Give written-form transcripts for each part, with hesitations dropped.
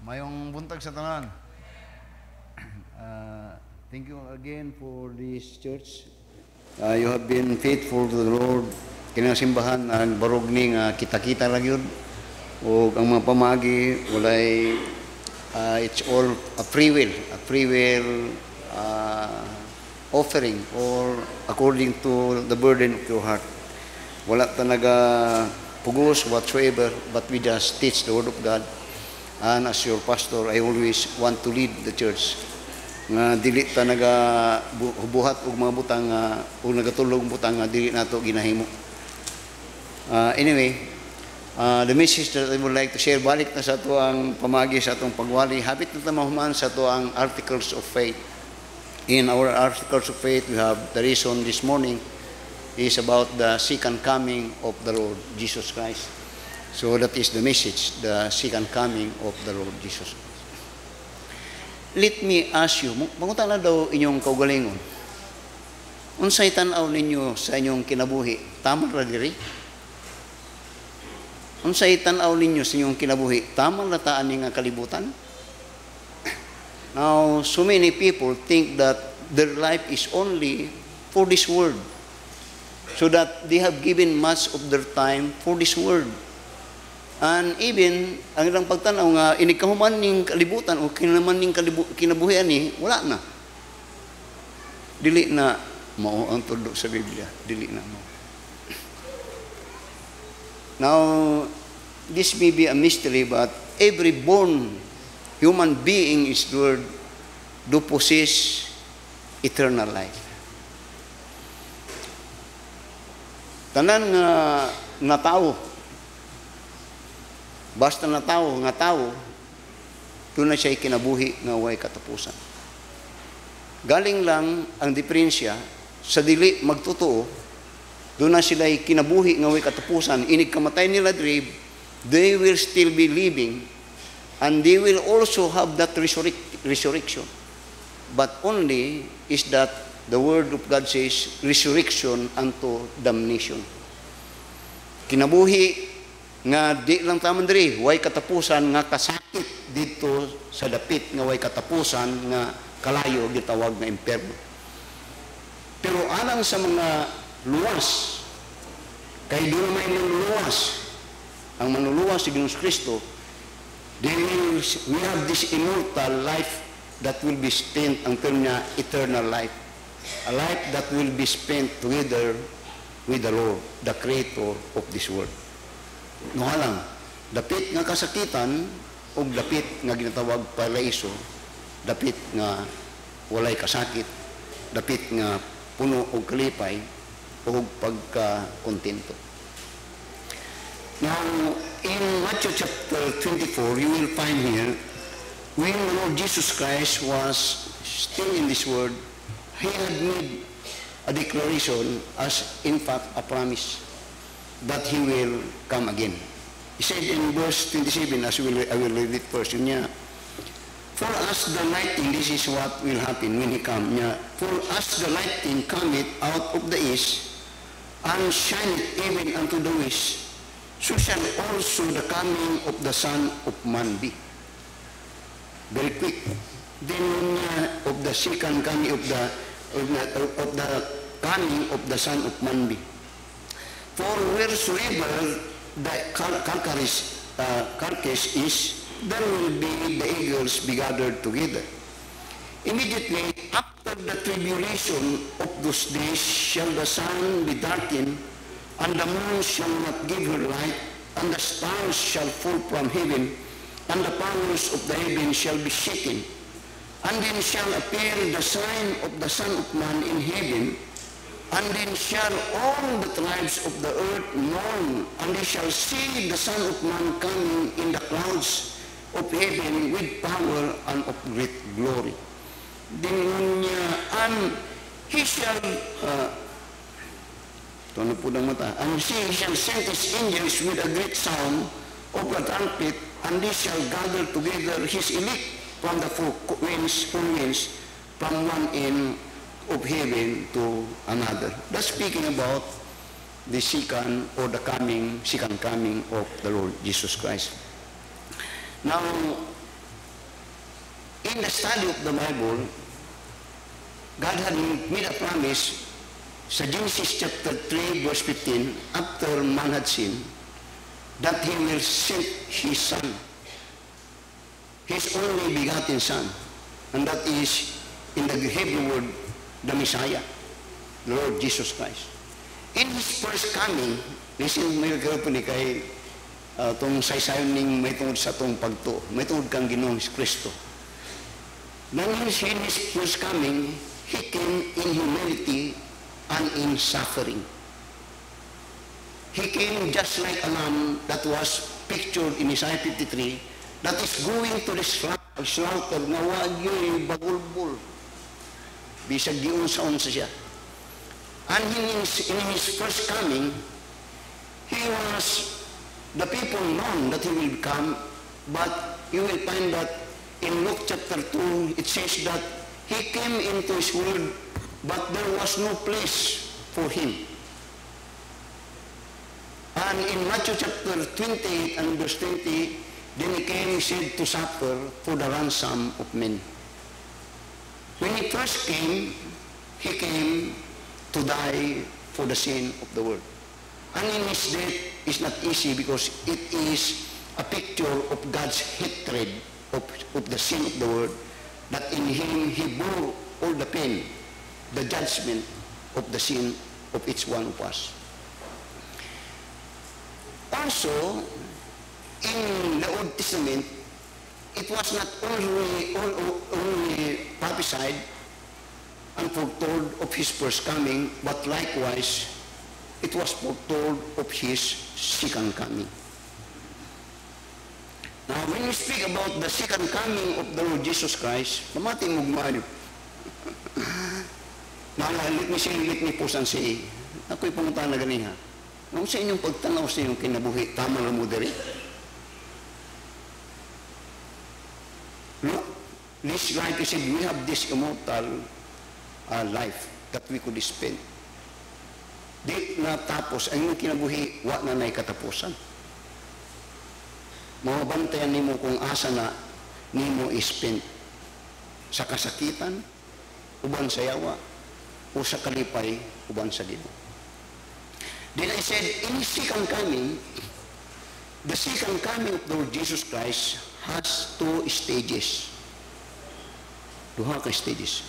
Mayong buntag sa tanan. Thank you again for this church. You have been faithful to the Lord. Kinang simbahan ang barog ning kita-kita lang yun. O ang mga pamagi, walay, it's all a free will offering or according to the burden of your heart. Wala talaga pugos whatsoever, but we just teach the Word of God. And as your pastor, I always want to lead the church. Nga dili ta buhat og mga butang o nagatulog butang nga dili nato ginahimo. Anyway, the message that I would like to share, balik na sa to ang pamagi sa atong pagwali. Hapit na tamahuman sa to ang articles of faith. In our articles of faith, we have the reason this morning is about the second coming of the Lord Jesus Christ. So that is the message, the second coming of the Lord Jesus Christ. Let me ask you, mangutan na daw inyong kaugalingon. Unsay tan-aw ninyo sa inyong kinabuhi? Tama ra diri? Unsay tan-aw ninyo sa inyong kinabuhi? Tama ra taan ni nga kalibutan? Now, so many people think that their life is only for this world. So that they have given much of their time for this world. And even, ang ilang pagtanaw nga, inikahuman ning kalibutan o kinaman ning kinabuhian ni, wala na. Dili na mao ang tulo sa Biblia. Dili na mao. Now, this may be a mystery, but every born human being is Lord do possess eternal life. Tanan nga tao, basta na tao, doon na siya kinabuhi nga way katapusan. Galing lang ang diferensya sa dili magtotoo, doon na sila kinabuhi nga way katapusan. Inig kamatay nila diri, they will still be living and they will also have that resurrection. But only is that the Word of God says, resurrection unto damnation. Kinabuhi nga di lang taman diri, way katapusan nga kasakit dito sa dapit nga way katapusan nga kalayo gitawag nga impyerno. Pero alang sa mga luwas, kay doon may manluluwas, ang manluluwas si Ginoong Kristo, we have this immortal life that will be spent until niya eternal life. A life that will be spent together with the Lord, the Creator of this world. Nga lang, dapit nga kasakitan o dapit nga ginatawag paraiso, dapit nga walay kasakit, dapit nga puno o kalipay o pagkakontento. Now, in Matthew chapter 24, you will find here, when the Lord Jesus Christ was still in this world, He had made a declaration as in fact a promise that He will come again. He said in verse 27, I will read it first. For us the lightning, this is what will happen when He come. For us the lightning cometh out of the east, and shineth even unto the west, so shall also the coming of the Son of Man be. Very quick. Then of the second coming of the coming of the Son of Man be. For wheresoever the carcass is, there will be the eagles be gathered together. Immediately after the tribulation of those days shall the sun be darkened, and the moon shall not give her light, and the stars shall fall from heaven, and the powers of the heaven shall be shaken. And then shall appear the sign of the Son of Man in heaven, and then shall all the tribes of the earth mourn, and they shall see the Son of Man coming in the clouds of heaven with power and of great glory. Then and he shall and he shall send his angels with a great sound of a trumpet, and they shall gather together his elect from the four winds, from one end of heaven to another. That's speaking about the second coming of the Lord Jesus Christ. Now, in the study of the Bible, God had made a promise sa Genesis chapter 3 verse 15, after man had sinned, that He will send His Son, His only begotten Son, and that is, in the Hebrew word, the Messiah, the Lord Jesus Christ. In His first coming, listen, may po ni kay itong saysayon ning may tungod sa itong pagto, may tungod kang Ginoong Kristo. Nang in His first coming, He came in humility and in suffering. He came just like a lamb that was pictured in Isaiah 53, that is going to the slaughter, na wagyo'y bagulbul. Bisag di unsa-unsa siya. And in his first coming, the people known that He will come, but you will find that in Luke chapter 2, it says that He came into His world, but there was no place for Him. And in Matthew chapter 28 and verse 20, then He came, said, to suffer for the ransom of men. When He first came, He came to die for the sin of the world. And in His death is not easy, because it is a picture of God's hatred of the sin of the world, that in Him He bore all the pain, the judgment of the sin of each one of us. Also, in the Old Testament, it was not only prophesied and foretold of His first coming, but likewise, it was foretold of His second coming. Now, when we speak about the second coming of the Lord Jesus Christ, pamati mugmano. Now, let me pause and say, ako'y pumunta na ganiha. Nung sa inyong pagtanaw sa inyong kinabuhi, tama lang mo diri. Look, this right, He said, we have this immortal life that we could spend. Di na tapos, ang inyong kinabuhi, wa na na'y katapusan. Mabantayan nimo kung asa na nimo ispend, sa kasakitan, uban sa yawa, o sa kalipay, uban sa Ginoo. Then I said, in His second coming, the second coming of the Lord Jesus Christ has two stages. Duha ka stages.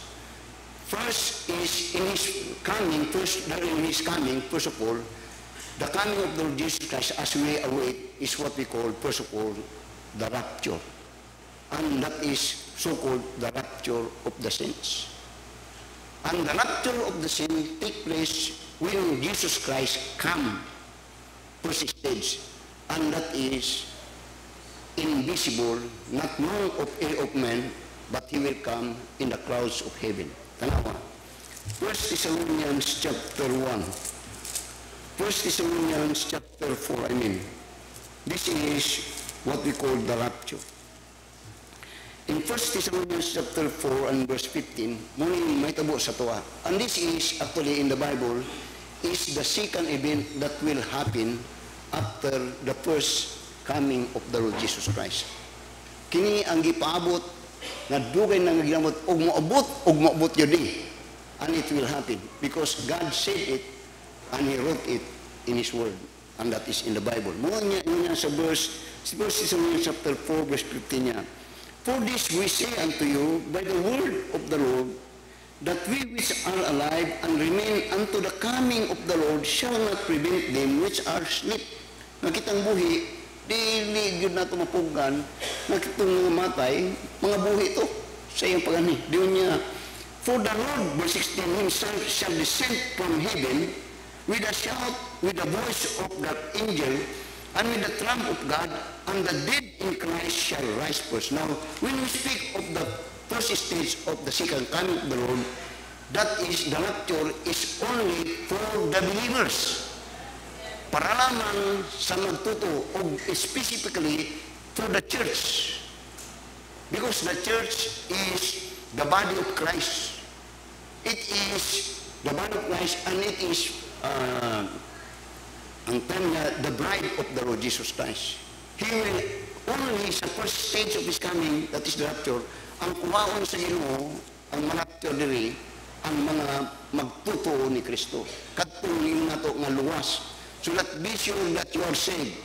First is in His coming, first of all, the coming of the Lord Jesus Christ, as we await, is what we call, first of all, the rapture. And that is so-called the rapture of the saints. And the rapture of the saints take place when Jesus Christ comes, first stage. And that is invisible, not known of ear of man, but He will come in the clouds of heaven. Tanawa. 1 Thessalonians chapter 1. 1 Thessalonians chapter 4, This is what we call the rapture. In 1 Thessalonians chapter 4 and verse 15, muli may tabo sa tuwa. And this is actually in the Bible, is the second event that will happen after the first coming of the Lord Jesus Christ. Kini ang gipaabot, na dugay nang ginamot, og maabot yun eh. And it will happen, because God said it, and He wrote it in His Word, and that is in the Bible. Mga niya sa verse chapter 4, verse 15 niya. For this we say unto you, by the word of the Lord, that we which are alive and remain unto the coming of the Lord shall not prevent them which are asleep. Nakitang buhi, dili yun na ito mapugan, nakitang mga matay, mga buhi ito sa iyong pagani. Diyon niya, for the Lord, verse 16, Himself shall descend from heaven with a shout, with the voice of the angel, and with the trump of God, and the dead in Christ shall rise first. Now, when we speak of the first stage of the second coming of the Lord, that is, the rapture is only for the believers. Para lamang sa magtuto, o specifically for the church. Because the church is the body of Christ. It is the body of Christ, and it is ang tanda, the bride of the Lord Jesus Christ. He will only, sa first stage of His coming, that is the rapture, ang kuwaon sa Ginoo, ang manaptyo diri, ang mga magtutuo ni Kristo. Katong nato nga luwas. So that be sure that you are saved.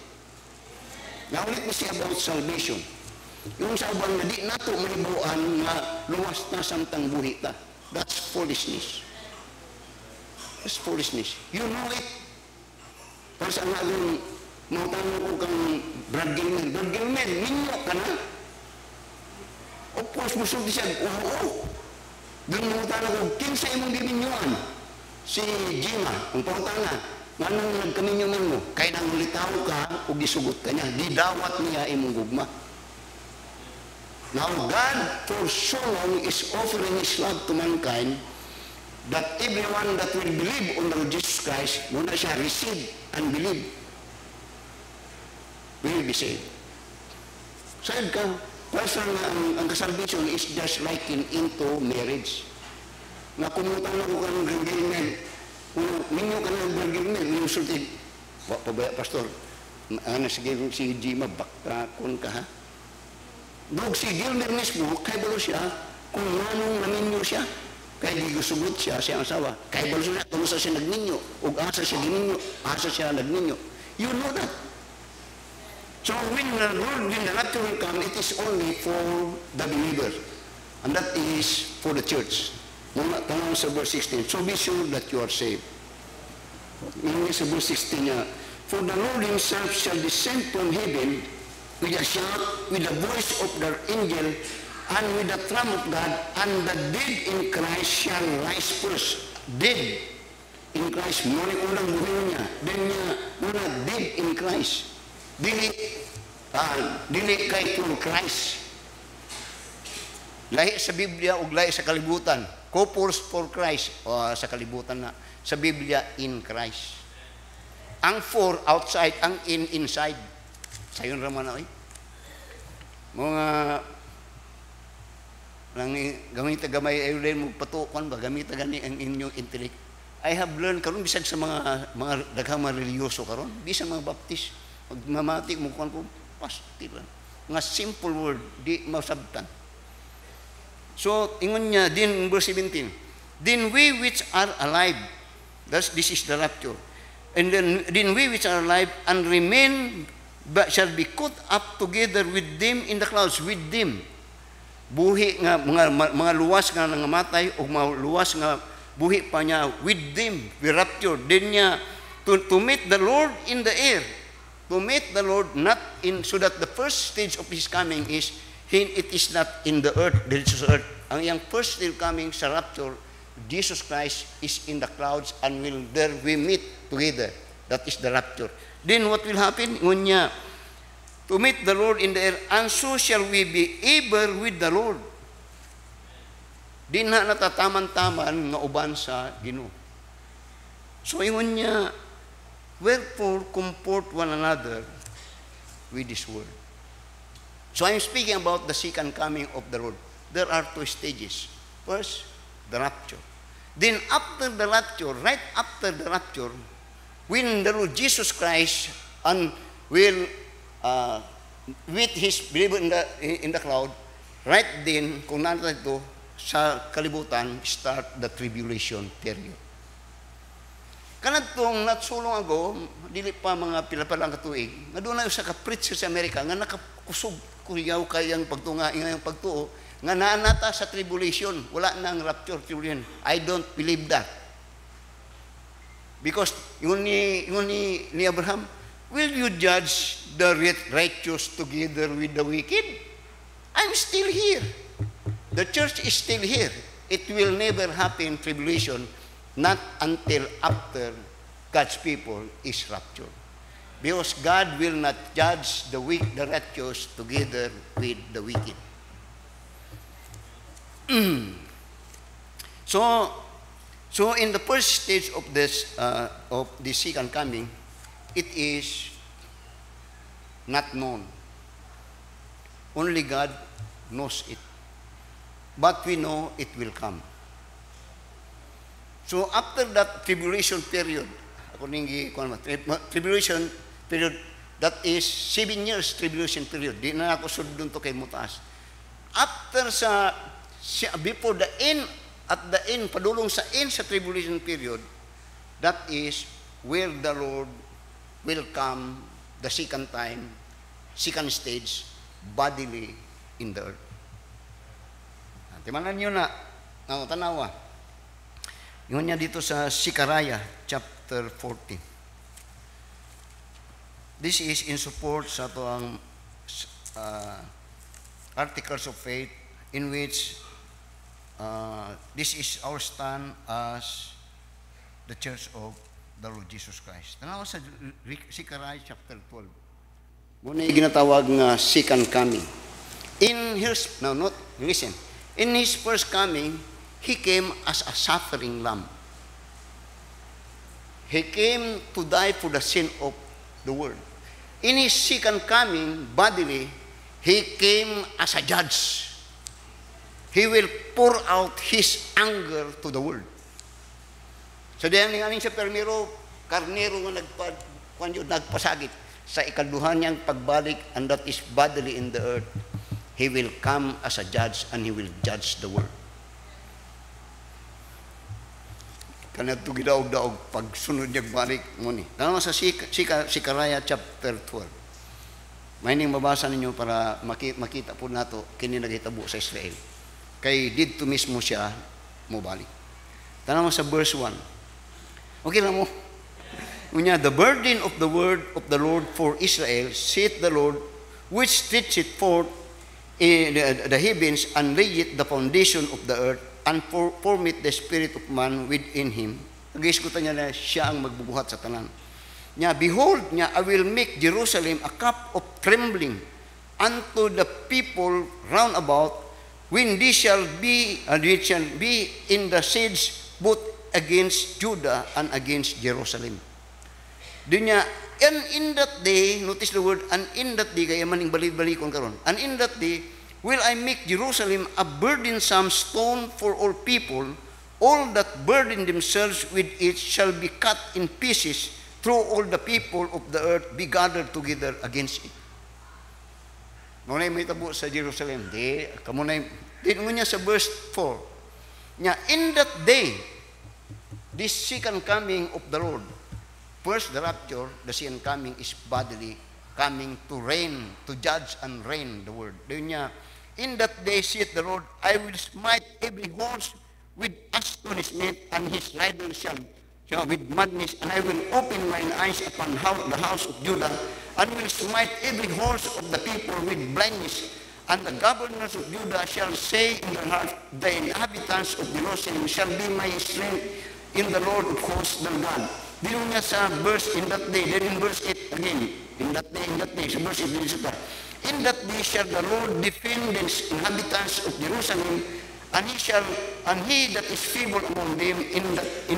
Now let me say about salvation. Yung sa ubang na di nato malibuan nga luwas na samtang buhi ta. That's foolishness. That's foolishness. You know it. Para sa nga yung matanong ko kang Brad Gilman. Brad Gilman, ninyo ka na? Of course, musulti siya. Oo. Doon mo tanong ko, kinsa imong giminyoan? Si Jima, ang pangutana. Manong nagkaminyoman mo? Kaya nang litaw ka o gisugot ka niya. Didawat niya imong gugma. Now, God for so long is offering His love to mankind that everyone that will believe on the Lord Jesus Christ, muna siya receive and believe, will be saved. Said ka, pastor nga ang salvation is just like into marriage. Nga kumutang na ko ka ng gilmen, ninyo ka ng gilmen, ninyo sulti, pabaya pastor, sige si Jima, bakrakon ka ha? Dog si Gilmer mismo, kay balo siya, kung manong naminyo siya, kay di gusugot siya ang asawa, kay balo siya, kung siya nagninyo, o asa siya gininyo, asa siya nagninyo. You know that. So when the rapture will come, it is only for the believer. And that is for the church. Muna tanong sa verse 16, so be sure that you are saved. Ngayon sa verse 16 niya, for the Lord Himself shall descend from heaven with a shout, with the voice of the angel, and with the trump of God, and the dead in Christ shall rise first. Dead in Christ. Muna unang buhay niya. Then niya, muna dead in Christ. Dili kay for Christ. Lahi sa Biblia o lahi sa kalibutan. Couples for Christ. Sa kalibutan na. Sa Biblia, in Christ. Ang for, outside. Ang in, inside. Sayon raman na, mga lang gamit gamay ay rin magpatukan ba gamit gani ang inyong intellect. I have learned karon bisan sa mga daghang mga religiyoso karon, bisan mga baptist, magmamati mo kan ko pastor lang. Nga simple word di masabtan. So ingon niya din verse 17. Then we which are alive, this is the rapture. And then we which are alive and remain but shall be caught up together with them in the clouds, with them. Buhi nga mga luwas nga nangamatay o mga luwas nga buhi pa niya, with them we rapture. Then niya to meet the Lord in the air. To meet the Lord not in, so that the first stage of His coming is it is not in the earth, there is earth. Ang yang first stage coming sa rapture, Jesus Christ is in the clouds and will there we meet together. That is the rapture. Then what will happen? Ngunya, to meet the Lord in the air, and so shall we be ever with the Lord. Di na natataman-taman nga uban sa Ginoo. So ingon niya, wherefore comfort one another with this word. So I'm speaking about the second coming of the Lord. There are two stages. First, the rapture. Then after the rapture, right after the rapture, when the Lord Jesus Christ will with His believer in the cloud, right then, kung natin ito, sa kalibutan, start the tribulation period. Kanadtong natsulong ako, dili pa mga pila pa lang katuig, nga doon na sa ka-preacher sa Amerika, nga nakakusog kuyaw kayang pagtunga, ngayong pagtuo, nga naanata sa tribulation, wala nang rapture tribulation. I don't believe that. Because yun ni Abraham, will you judge the righteous together with the wicked? I'm still here. The church is still here. It will never happen, tribulation, not until after God's people is raptured. Because God will not judge the righteous together with the wicked. So in the first stage of this second coming, it is not known. Only God knows it. But we know it will come. So after that tribulation period, tribulation period, that is 7 years tribulation period. Di na ako sudon to kay mutaas. after before the end, at the end, padulong sa end sa tribulation period, that is where the Lord will come the second time, second stage, bodily in the earth. Timanan nyo na, tanawa. Yun niya dito sa Zechariah chapter 14. This is in support sa ito ang articles of faith in which this is our stand as the Church of the Lord Jesus Christ. Tanawa sa Zechariah chapter 12. Muna yung ginatawag nga second coming. Listen. In his first coming, he came as a suffering lamb. He came to die for the sin of the world. In his second coming, bodily, he came as a judge. He will pour out his anger to the world. So diyan nga sa permiro, karnero nga nagpasagit sa ikaduhan niyang pagbalik, and that is bodily in the earth. He will come as a judge and he will judge the world. Kanadto gidaog-daog pagsunod niya balik mo ni. Tama sa Zechariah chapter 12. May ning mabasa ninyo para makita po nato kini naghitabo sa Israel. Kay didto mismo siya mo balik. Tanaw sa verse 1. Okay na mo. Unya, the burden of the word of the Lord for Israel, saith the Lord, which stretcheth forth in the heavens and layeth the foundation of the earth, and formeth the spirit of man within him. Nag-iskutan niya na siya ang magbubuhat sa tanan. Nya, behold, I will make Jerusalem a cup of trembling unto the people round about, when they shall be in the siege both against Judah and against Jerusalem. Dunya, and in that day, notice the word, and in that day, kaya maning balik-balikon karon. And in that day, will I make Jerusalem a burdensome stone for all people. All that burden themselves with it shall be cut in pieces, through all the people of the earth be gathered together against it. Ngunay may tabo sa Jerusalem. Kamunay, niya sa verse 4. Nya, in that day, this second coming of the Lord, first the rapture, the second coming is bodily coming to reign, to judge and reign the world. Niya, in that day, saith the Lord, I will smite every horse with astonishment, and his rider shall with madness, and I will open mine eyes upon the house of Judah, and will smite every horse of the people with blindness. And the governors of Judah shall say in their heart, the inhabitants of Jerusalem shall be my strength in the Lord of hosts, their God. Dino niya sa verse, in that day, then in verse 8 again, in that day, sa verse 8 din siya. In that day shall the Lord defend the inhabitants of Jerusalem, and he that is feeble among them in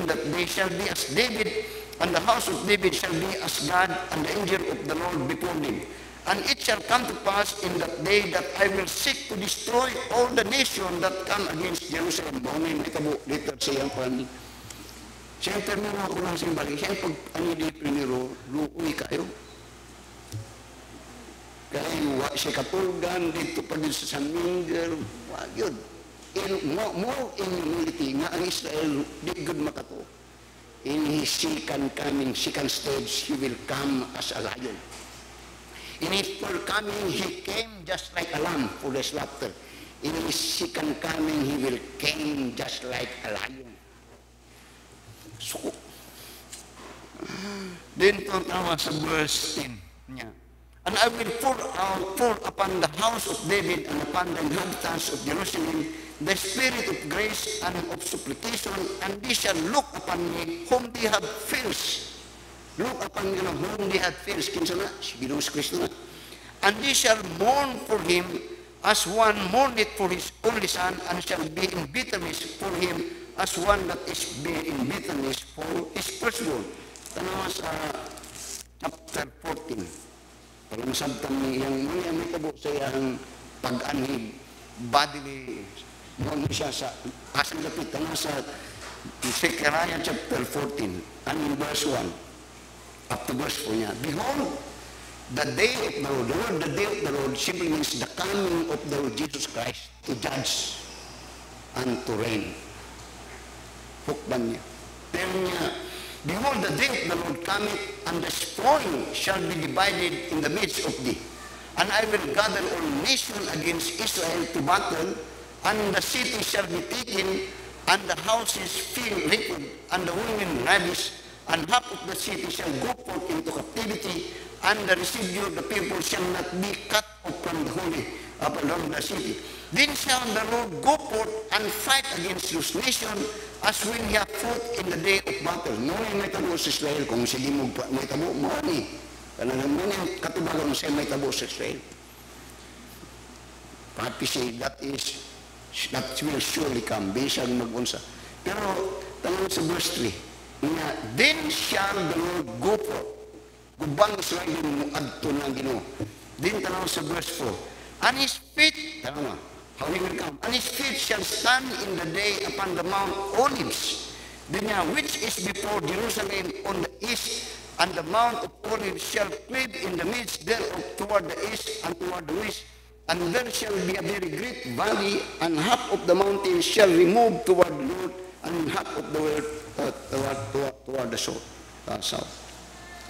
that day shall be as David, and the house of David shall be as God, and the angel of the Lord before them. And it shall come to pass in that day that I will seek to destroy all the nations that come against Jerusalem. Baunay may kabo dito siyang pani. Siyang termino ako lang siyang balik. Siyang pag-ani di primero, luoy kayo. Kaya siya katulgan dito pa din sa San Miguel. Wag yun. More in humility nga ang Israel di good makato. In his second coming, second stage, he will come as a lion. In his first coming, he came just like a lamb for the slaughter. In his second coming, he will came just like a lion. So, then tawa sa verse 10 niya. And I will pour upon the house of David and upon the inhabitants of Jerusalem the spirit of grace and of supplication, and they shall look upon me whom they have pierced. Look upon me whom they have pierced. Kinsa na? Si Ginoong Kristo na. And they shall mourn for him as one mourneth for his only son, and shall be in bitterness for him as one that is in bitterness for his firstborn. Tanawa sa chapter 14. Para masabtan niya yung may tabo sa iyang pag-anhid, bodily, noon siya sa asang lapit. Tanawa sa Zechariah chapter 14, and in verse 1, up to verse 4 niya. Behold, The day of the Lord. The word the day of the Lord simply means the coming of the Lord Jesus Christ to judge and to reign. Hukban niya. Pero niya, behold, the day of the Lord cometh, and the spoil shall be divided in the midst of thee. And I will gather all nations against Israel to battle, and the city shall be taken, and the houses filled liquid, and the women ravished, and half of the city shall go forth into captivity, and the residue of the people shall not be cut off from the holy from the city. Then shall the Lord go forth and fight against those nations as when he hath fought in the day of battle. Noon may tabo sa Israel, kung sige mo may tabo, maani. Kanang manin katubagan mo siya may tabo sa Israel. Prophecy, that will surely come, bisag mag-unsa. Pero, tanong sa verse 3, nga, then shall the Lord go forth. Gubang Israel mo adto ng Ginoo. Then tanong sa verse 4, and his feet, tanong how he will come, and his feet shall stand in the day upon the Mount Olives, which is before Jerusalem on the east, and the Mount of Olives shall cleave in the midst thereof toward the east and toward the west, and there shall be a very great valley, and half of the mountain shall remove toward the north, and half of the world toward the south.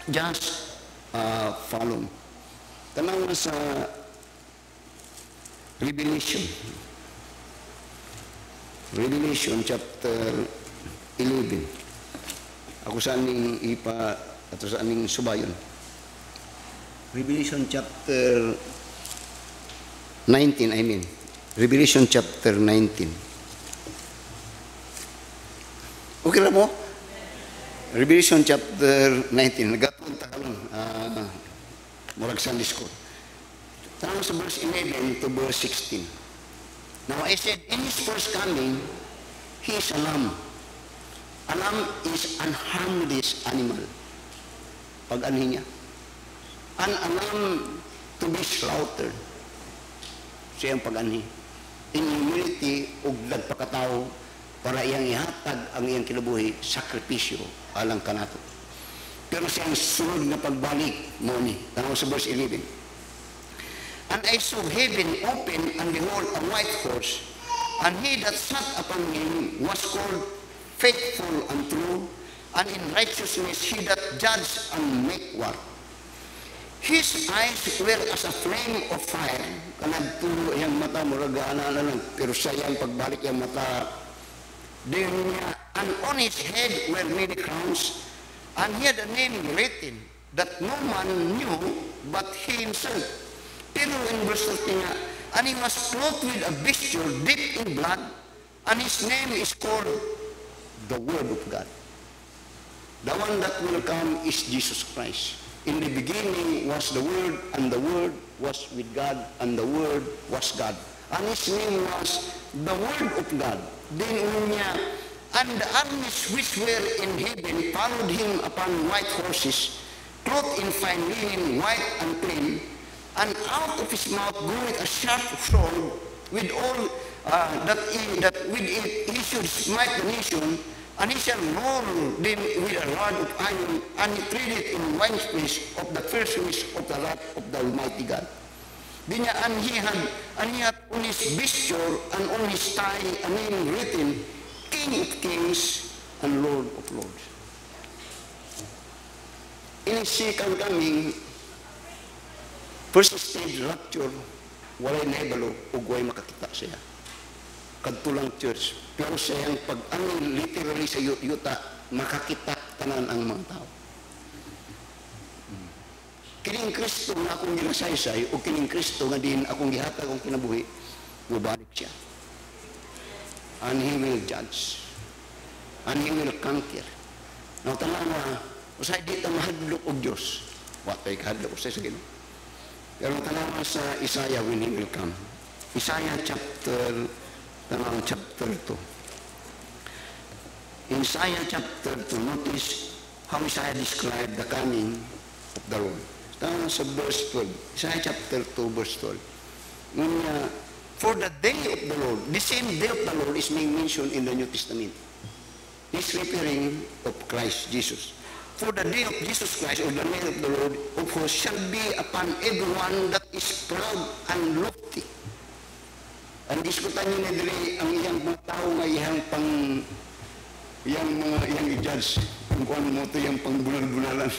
Just follow. Tanaw na sa Revelation chapter 11. Ako saan ning ipa ato saan ning subayon. Revelation chapter 19, I mean. Revelation chapter 19. Okay na mo? Revelation chapter 19. Nagapunta ka lang. Murag Sunday school. Tanong sa verse 11 to verse 16. Now I said, in his first coming, he is a lamb. A lamb is an harmless animal. Pag-anhin niya. And a lamb to be slaughtered. Siya ang pag-anhi. In humility, ug nagpakatao, para iyang ihatag ang iyang kinabuhi, sakripisyo, alang kanato. Pero siyang sunod na pagbalik, mo ni, tanong sa verse 11. And I saw heaven open, and behold, a white horse, and he that sat upon him was called Faithful and True, and in righteousness he that judged and make war. His eyes were as a flame of fire. Kanagtulo iyang mata, muragana na lang, pero sayang pagbalik iyang mata. Then, and on his head were many crowns, and he had a name written that no man knew but he himself. Pero in verse 13 nga, and he was clothed with a vesture dipped in blood, and his name is called the Word of God. The one that will come is Jesus Christ. In the beginning was the Word, and the Word was with God, and the Word was God. And his name was the Word of God. Then niya, and the armies which were in heaven followed him upon white horses, clothed in fine linen, white and clean, and out of his mouth goeth a sharp sword, with all that with it he should smite the nation, and he shall roll them with a rod of iron, and he treadeth in winesprings of the fierceness of the wrath of the Almighty God. And he had on his vesture and on his thigh a name written, King of Kings and Lord of Lords. In his second coming, first stage rapture, walay naibalo ug way makakita siya. Kadtulang church, pero siyang pag-angin literally sa yuta, makakita tanan ang mga tao. Kining Kristo nga akong ginasaysay o kining Kristo nga din akong gihatag akong kinabuhi, mubalik siya. And he will judge. And he will conquer. Now, tanawa, usay dito mahadlok og Diyos. Watay kahadlok usay sa Ginoo. Pero tanawa sa Isaiah when he will come. Isaiah chapter 2. In Isaiah chapter 2, notice how Isaiah described the coming of the Lord. Sa verse 12, Isaiah chapter 2, verse 12. For the day of the Lord, the same day of the Lord is being mentioned in the New Testament. He's referring of Christ Jesus. For the day of Jesus Christ, or the day of the Lord, of course, shall be upon everyone that is proud and lofty. Ang diskutan niyo na dili ang iyang mga tao nga iyang iyang i-judge kung ano mo ito yung pangbunal-bunalan.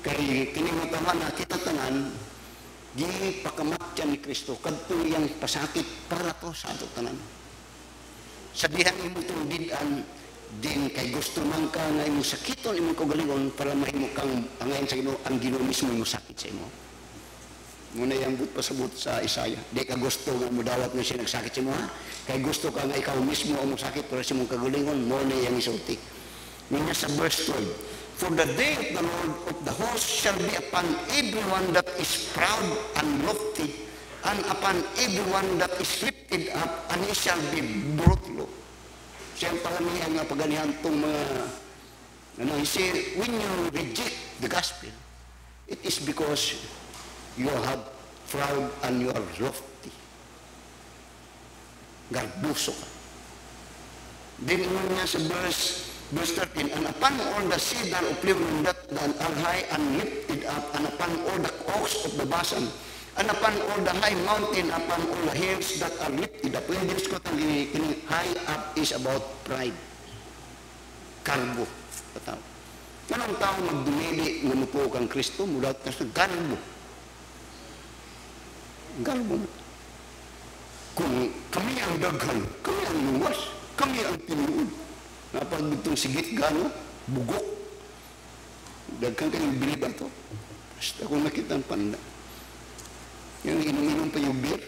Kay kinimutaman na kita tanan, di pakamatyan ni Kristo, kadto iyang pasakit para to sa ato tanan. Sa dihan imo itong didan, din kay gusto man ka nga imong sakiton imong kaugalingon para mahimo kang angayon sa Ginoo, ang Ginoo mismo imong sakit sa imo. Muna yung pasabot sa Isaiah. Di ka gusto nga mudawat nga siya nagsakit sa imo, ha? Kay gusto ka nga ikaw mismo ang sakit para sa imong kaugalingon, muna yung isulti. Ngayon sa verse 12, for the day of the Lord of the host shall be upon everyone that is proud and lofty, and upon everyone that is lifted up, and he shall be brought low. Siyang paramihan nga paganihan itong mga, you see, when you reject the gospel, it is because you have proud and you are lofty. Garbuso ka. Then niya sa verse 13, and upon all the cedar of Lebanon that are high and lifted up, and upon all the oaks of the Basan, and upon all the high mountain, upon all the hills that are lifted up. When this ko tanging high up is about pride. Karbo. Ganang tao magdumili nga mupo kang Kristo, mula ka sa garbo. Garbo. Kung kami ang daghan, kami ang luwas, kami ang tinuod. Napag itong sigit gano, bugok. Daghan kayong biliban to. Basta kung nakita ang panda. Yung inuminom pa yung beer.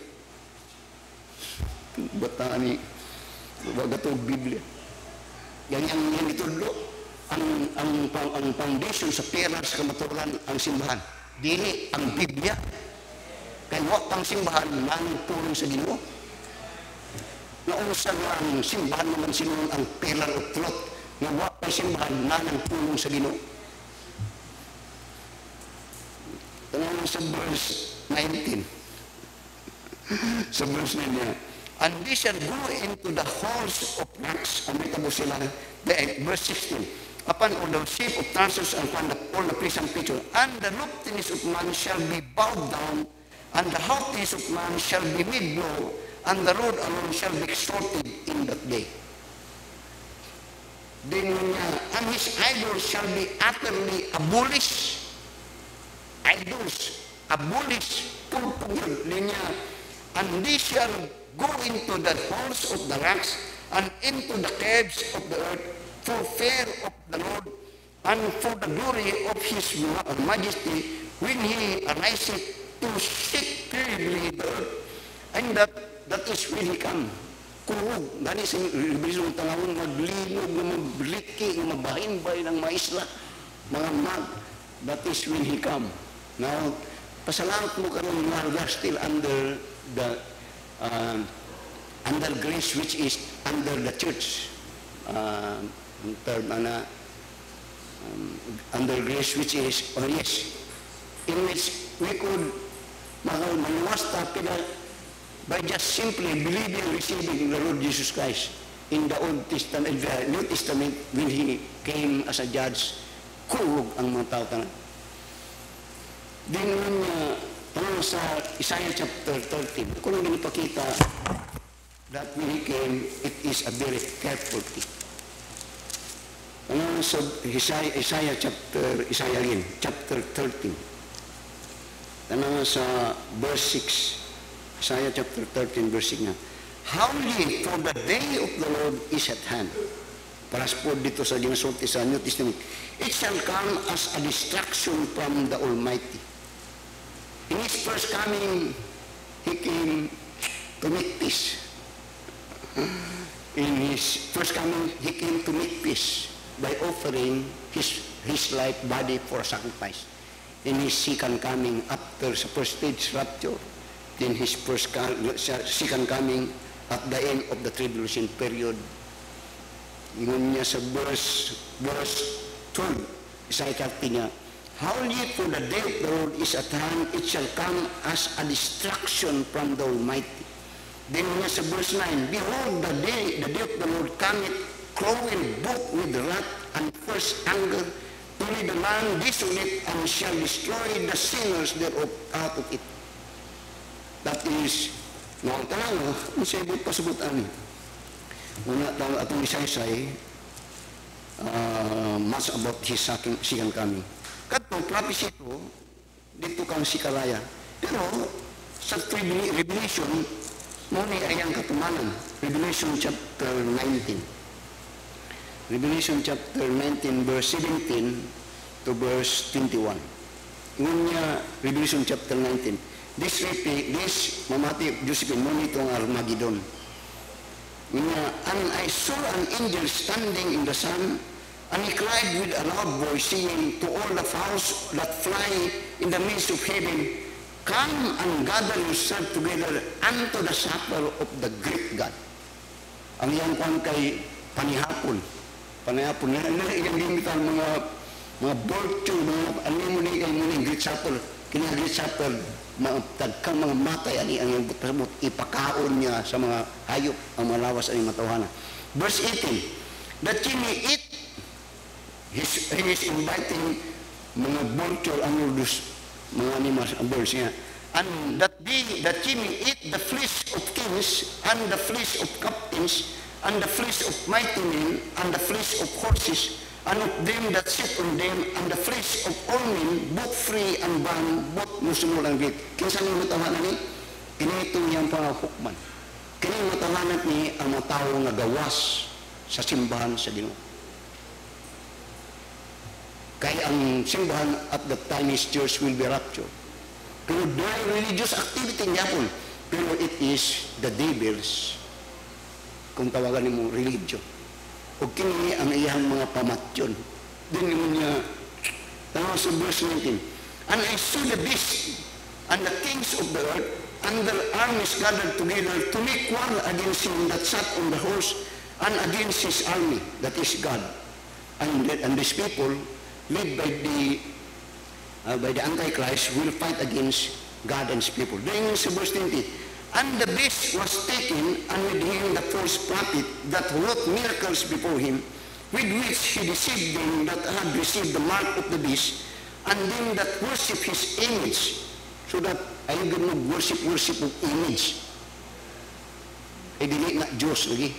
Bataan ni, wag ito Biblia. Yan itudlo. Ang foundation sa pera sa kamaturan ang simbahan. Dili ang Biblia. Kaya wak pang simbahan nang tulong sa Ginoo. Naunsa nga ang simbahan naman sinuon ang pillar of truth. Nga wak pang simbahan nang tulong sa Ginoo. Tanong sa verse 19. Sa verse 9 niya. And they shall go into the halls of wax. Ang mitabo sila. Verse 16. Upon all the shape of Tarsus and upon all the prison picture. And the loftiness of man shall be bowed down, and the haughtiness of man shall be made low, and the Lord alone shall be exalted in that day. Then and his idols shall be utterly abolished. Idols, abolished, pulpugod niya. And they shall go into the halls of the rocks, and into the caves of the earth, for fear of the Lord, and for the glory of his majesty, when he ariseth to seek clearly the earth. And that is when he come. Kurog, dali sa librisong tanawin, maglinog, magliki, mabahimbay ng maisla, mga mag. That is when he come. Now, pasalamat mo karon nga, we are still under the under grace, which is under the church. Under grace, which is, yes, in which we could maluwas tapila by just simply believing and receiving the Lord Jesus Christ in the Old Testament, the New Testament, when He came as a judge, kurog ang mga tao tanan. Din naman sa Isaiah chapter 13, ako lang ginipakita that when He came, it is a very careful thing. Sa Isaiah again, chapter 13. Tanong sa verse 6. Isaiah chapter 13, verse 6 na. How ye, for the day of the Lord is at hand. Paras po dito sa ginasulti sa New Testament. It shall come as a destruction from the Almighty. In His first coming, He came to make peace. In His first coming, He came to make peace by offering his life body for sacrifice. In His second coming, after sa first stage rapture, then His second coming at the end of the tribulation period. Ingon niya sa verse 12, Isaiah chapter niya, how ye for the day of the Lord is at hand, it shall come as a destruction from the Almighty. Then niya sa verse 9, behold, the day of the Lord cometh, cloven both with wrath and first anger, to leave the land desolate, and shall destroy the sinners thereof out of it. That is, noong tanong, masibot pasabot ani. Muna tayo atong isaysay, much about his second coming. Kadto prophecy ito, dito kang sikaraya. Pero sa Revelation, muna ayang katumanan. Revelation chapter 19. Revelation chapter 19, verse 17 to verse 21. Ingon niya, Revelation chapter 19. This mamati, Josephine, muna itong Armageddon. And I saw an angel standing in the sun, and he cried with a loud voice, saying to all the fowls that fly in the midst of heaven, come and gather yourselves together unto the supper of the great God. Ang iyang kwan kay panihapon. Panihapon na iyang limitan mga virtue, mga alimuni kay muning great supper. Kina great supper, tagkang mga matay ani ang iyang butamot, ipakaon niya sa mga hayop ang mga lawas ang matawhana. Verse 18, that ye may eat, he is inviting mga vulture ang mga animals ang birds niya, and that ye may eat the flesh of kings, and the flesh of captains, and the flesh of mighty men, and the flesh of horses, and of them that sit on them, and the flesh of all men, both free and bond, both musunod ang great. Kinsa ni matawanan ni? Kinito niyang pangahukman. Kini matawanan ni ang mga tao nga gawas sa simbahan sa Ginoo. Kaya ang simbahan at that time his church will be raptured. Pero dahil religious activity niya po, pero it is the devil's, kung tawagan mo, religion. O kini ang iyang mga pamatyon. Din mo niya, tanaw sa verse 19, and I saw the beast and the kings of the earth and their armies gathered together to make war against him that sat on the horse and against his army, that is God. And these people, led by the Antichrist, will fight against God and his people. Then sa verse 20, and the beast was taken, and with him the false prophet that wrought miracles before him, with which he deceived them that had received the mark of the beast, and them that worship his image. So that ay ganun worship of image. Ay dili na Diyos lagi.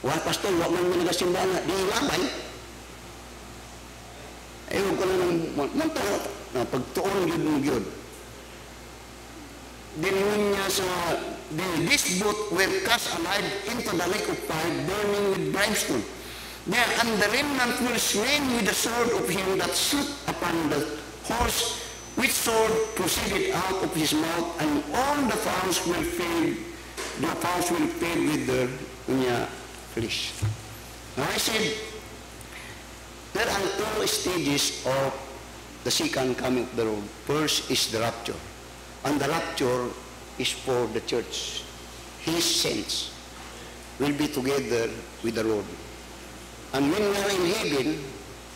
Wah, pastor, wag man nagasimbahan na, di labay. Ay huwag ko na ng pagtuon yun ng yun. Dinuon niya sa, this boat were cast alive into the lake of fire, burning with brimstone. There, and the remnant will slain with the sword of him that sat upon the horse, which sword proceeded out of his mouth, and all the fowls will fail with their flesh. Now I said, there are two stages of the second coming of the Lord. First is the rapture. And the rapture is for the church. His saints will be together with the Lord. And when we are in heaven,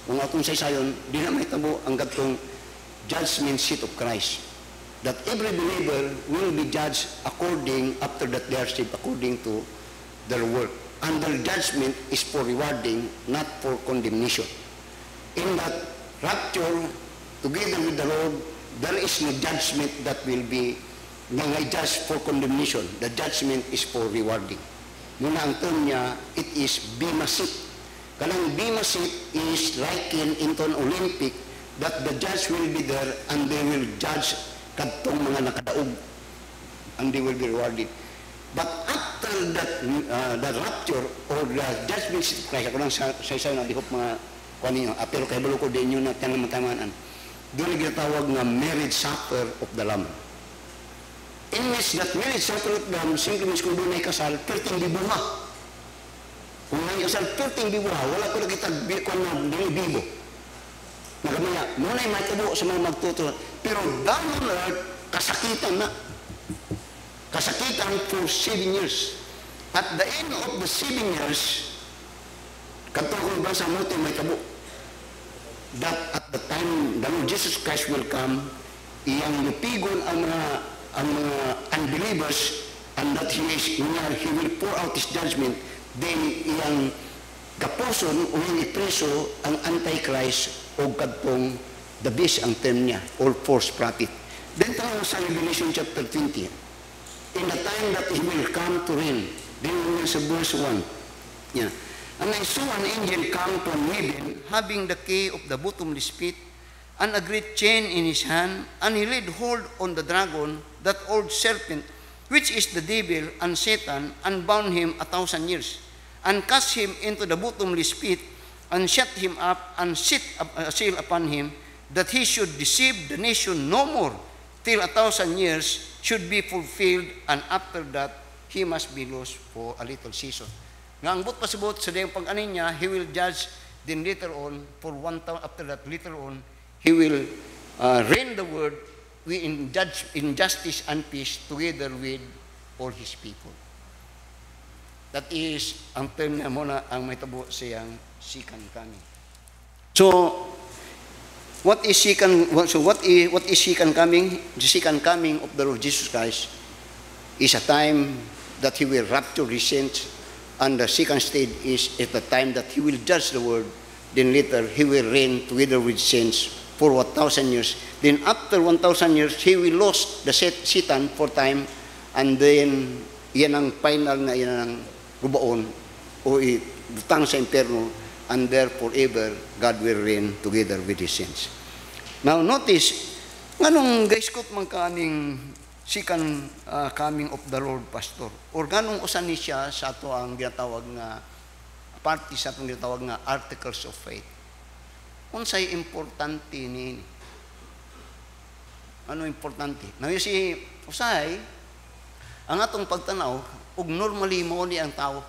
kung atong saysayon, di na may tabo ang gatong judgment seat of Christ. That every believer will be judged according, after that they are saved, according to their work. And their judgment is for rewarding, not for condemnation. In that rapture, together with the Lord, there is no judgment that will be judged for condemnation. The judgment is for rewarding. Muna ang term niya, it is bema seat. Kanang bema seat is likened into an Olympic that the judge will be there and they will judge kadtong mga nakadaog and they will be rewarded. But after that, the rapture or the judgment seat of Christ, ako lang sa na dihop mga kuha pero kay balo ko din yun na tanang matamaan. Doon ginatawag nga marriage supper of the Lamb. In which that marriage supper of the Lamb, simply means kung doon ay kasal, perting bibuha. Kung ay kasal, perting bibuha, wala ko nakita kung na bibo. Nagamaya, muna ay matabo sa mga magtuto. Pero down on earth, kasakitan na. Kasakitan for 7 years. At the end of the 7 years, katulad ba sa mote may tabo? That at the time the Lord Jesus Christ will come, iyang lupigon ang mga unbelievers, and that he will pour out his judgment, then iyang kapuson o hindi preso ang Antichrist o kadtong the beast ang term niya, or false prophet. Then tayo sa Revelation chapter 20. In the time that he will come to reign, then sa verse 1. Yeah. And I saw an angel come from heaven, having the key of the bottomless pit, and a great chain in his hand, and he laid hold on the dragon, that old serpent, which is the devil and Satan, and bound him 1,000 years, and cast him into the bottomless pit, and shut him up, and set a seal upon him, that he should deceive the nation no more, till 1,000 years should be fulfilled, and after that, he must be lost for a little season. Nga ang but pasabot sa dayong pag-anin niya, he will judge, then later on, for 1,000, after that, later on, he will reign the world in justice and peace together with all his people. That is, ang term na muna ang may tabo siyang second coming. So, what is second coming? The second coming of the Lord Jesus Christ is a time that he will rapture his saints, and the second stage is at the time that he will judge the world. Then later, he will reign together with saints for 1,000 years. Then after 1,000 years, he will lose the Satan for time, and then yan ang final na yan ang gubaon o butang sa impyerno, and there forever God will reign together with his saints. Now notice, nganong guys kot man kaning second coming of the Lord, Pastor? Or ganong usan ni siya sa ato ang ginatawag nga party sa atong ginatawag nga articles of faith? Unsay importante ni? Ano importante? Now you see, usay, ang atong pagtanaw, ug normally mo ni ang tao.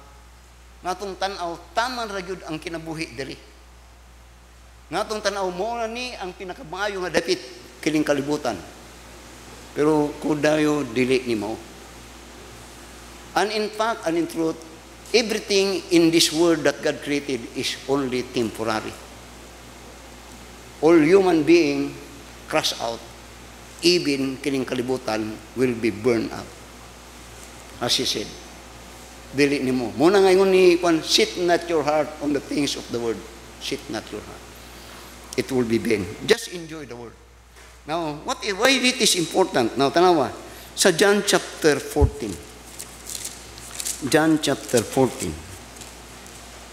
Nga atong tanaw, taman ra gyud ang kinabuhi diri. Nga atong tanaw mo na ni ang pinakamayo nga dapit kining kalibutan. Pero kudayo dili ni mo. And in fact, and in truth, everything in this world that God created is only temporary. All human being crush out, even kining kalibutan will be burned out. As he said, dili ni mo. Muna ngayon ni Juan, set not your heart on the things of the world. Set not your heart. It will be vain. Just enjoy the world. Now, why it is important? Now, tanawa, sa John chapter 14. John chapter 14.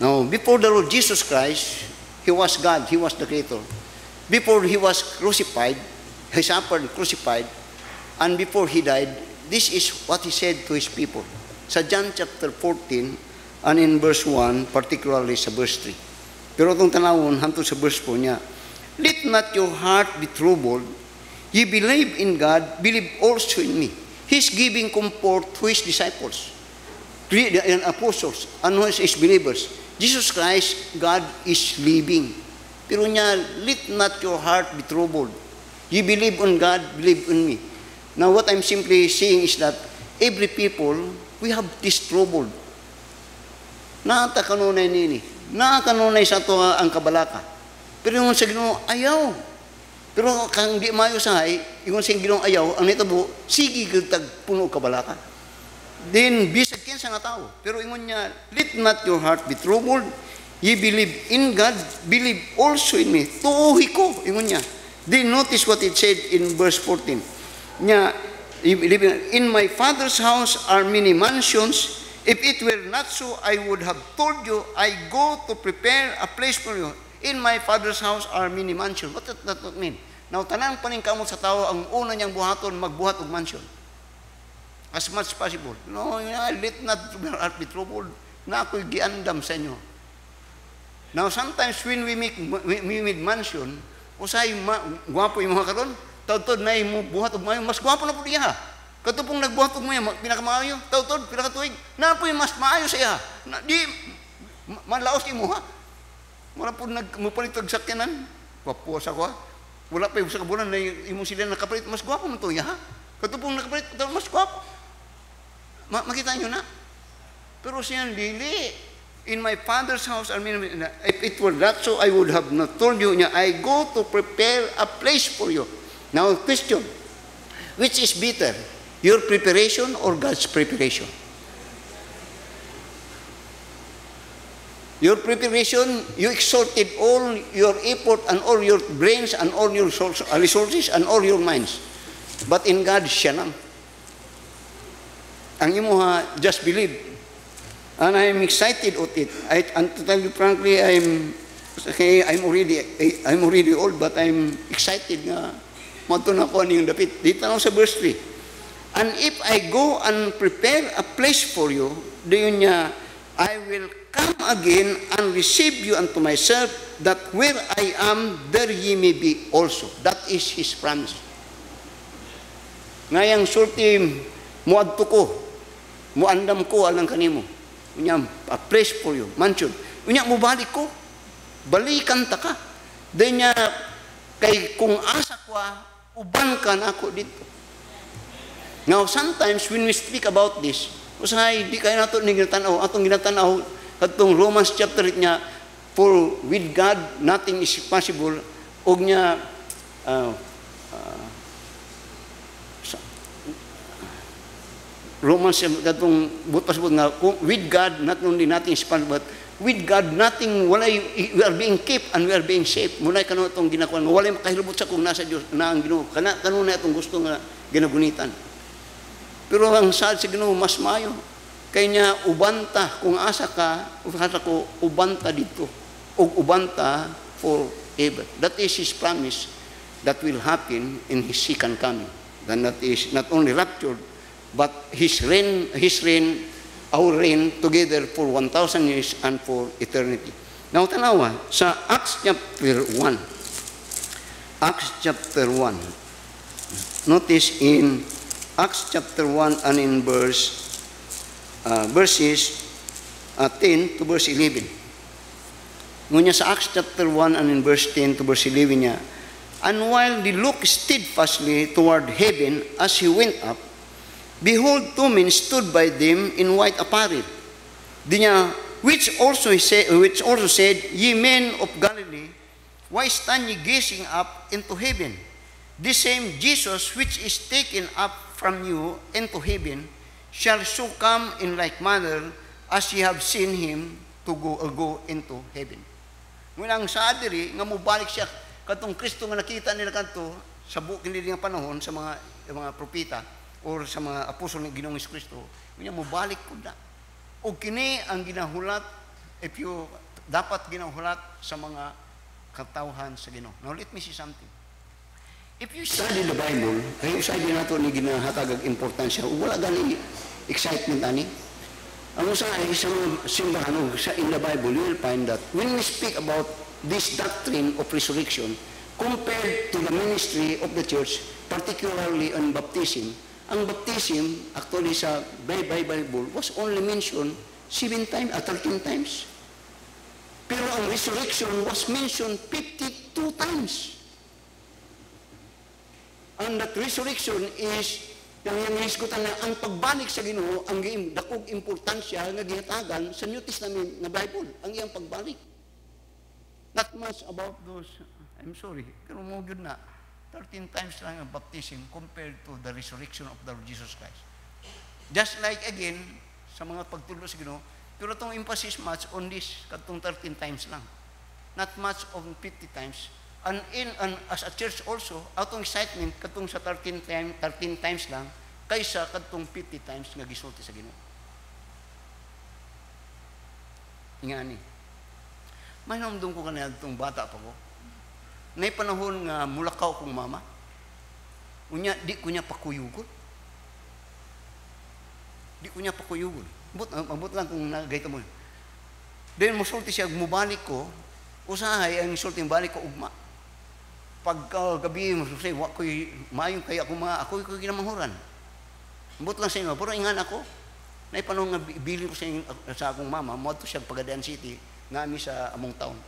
Now, before the Lord Jesus Christ, he was God, he was the Creator. Before he was crucified, he suffered crucified, and before he died, this is what he said to his people. Sa John chapter 14, and in verse 1, particularly sa verse 3. Pero itong tanawon, hantong sa verse 4 niya, let not your heart be troubled. Ye believe in God, believe also in me. He's giving comfort to his disciples, and apostles, and his believers. Jesus Christ, God is living. Pero niya, let not your heart be troubled. You believe on God, believe on me. Now, what I'm simply saying is that every people, we have this troubled. Natakanunay nini. Nakakanunay sa ito ang kabalaka. Pero yung sa Ginoo, ayaw. Pero kung di mayo sahay, yung sa Ginoo ayaw, ang nitabo, sige tag puno kabalaka. Then, bisag kin sa nga tao. Pero ingon niya, let not your heart be troubled. Ye believe in God, believe also in me. Tuuhi ko, ingon niya. Then notice what it said in verse 14. Niya, in my Father's house are many mansions. If it were not so, I would have told you, I go to prepare a place for you. In my Father's house are many mansions. What does that mean? Now, tanang paningkamot sa tao, ang una niyang buhaton, magbuhat og mansion. As much as possible. No, let not your heart be troubled. Na ako'y giandam sa inyo. Now, sometimes when we make mansion, usay guwapo yung mga karon, taud-taud na yung buhat og mayo, mas guwapo na po diya. Katupong nagbuhat og mayo, pinakamaayo, taud-taud, pinakatuig, na po yung mas maayo sa iya. Di, manlaos imo ha. Wala po nagmupalit og sakyanan. Guwapo sa ko ha. Wala pa yung sa kabunan na imong sila nakapalit, mas guwapo man to iya ha. Katupong nakapalit, mas guwapo. Makita nyo na. Pero siya, dili. In my Father's house, if it were not so, I would have not told you, I go to prepare a place for you. Now, question, which is better, your preparation or God's preparation? Your preparation, you exerted all your effort and all your brains and all your resources and all your minds. But in God, siya lang. Ang imo just believe. And I'm excited of it. And to tell you frankly, I'm already old, but I'm excited nga matun ako yung dapit. Dito na sa verse 3. And if I go and prepare a place for you, diyon niya, I will come again and receive you unto myself, that where I am, there ye may be also. That is His promise. Ngayang sulti, muadto ko, muandam ko alang kanimo. Unya, a place for you, mansion. Unya, mubalik ko, balikan ta ka. Then niya, kay kung asa kwa, uban ka na ako dito. Now, sometimes when we speak about this, usahay, di kayo nato ni ginatanaw, atong ginatanaw, katong Romans chapter 8 niya, for with God, nothing is possible, og niya, Romans, katong butas-but nga, with God, not only nothing is possible, but with God, nothing, walay, we are being kept and we are being safe. Munay kano itong ginakuan, walay makahilubot sa kung nasa Diyos na ang Ginoo. Kanuna itong gusto nga ginagunitan. Pero ang sad sa Ginoo, mas mayo. Kaya niya, ubanta, kung asa ka, asa ko, ubanta dito. O ubanta forever. That is His promise that will happen in His second coming. And that is not only raptured, but His reign, our reign together for 1,000 years and for eternity. Now, tanawa, sa Acts chapter 1. Acts chapter 1. Notice in Acts chapter 1 and in verses 10 to verse 11. Ngunya sa Acts chapter 1 and in verse 10 to verse 11 niya, and while they looked steadfastly toward heaven as he went up, behold, two men stood by them in white apparel. Di niya, which also said, ye men of Galilee, why stand ye gazing up into heaven? This same Jesus which is taken up from you into heaven shall so come in like manner as ye have seen him to go into heaven. Ngunang sa adiri nga mubalik siya katong Kristo nga nakita nila kanto sa bukin nila nga panahon sa mga propeta or sa mga apostol ng Ginoong Kristo, niya mubalik ko na. O kini ang ginahulat, if you dapat ginahulat sa mga katawhan sa Ginoo. Now let me see something. If you study the Bible, kayo sabi nato ni ginahatag ang importansya, wala gani excitement ani. Ang usa ay isang simbahan in the Bible, you will find that when we speak about this doctrine of resurrection, compared to the ministry of the church, particularly on baptism, ang baptism, actually sa Bible, was only mentioned 13 times. Pero ang resurrection was mentioned 52 times. And that resurrection is, yung hisgutan na ang pagbalik sa Ginoo, ang dakog importansya nga gihatagan sa New Testament na Bible, ang iyang pagbalik. Not much about those, I'm sorry, pero mo yun na, 13 times lang ang baptism compared to the resurrection of the Lord Jesus Christ. Just like again, sa mga pagtulo sa Ginoo, pero itong emphasis much on this, katong 13 times lang. Not much of 50 times. And as a church also, atong excitement, katong sa 13 times lang, kaysa katong 50 times nga gisulti sa Ginoo. Ingani. May namdong ko kanina itong bata pa ko. Nay panahon nga mulakaw kong mama. Unya, di ko niya pakuyugon. Di ko niya pakuyugon. Mabut lang kung nagayta mo. Then musulti siya, mubalik ko, usahay ang musulti yung balik ko, ugma. Paggabi, musulti, wako'y mayong kaya ako'y ginamanghuran. Mabut lang sa inyo, pero ingan ako, nay panahon nga bilin ko sa akong mama, muadto siya Pagadian City, ngami sa among taon.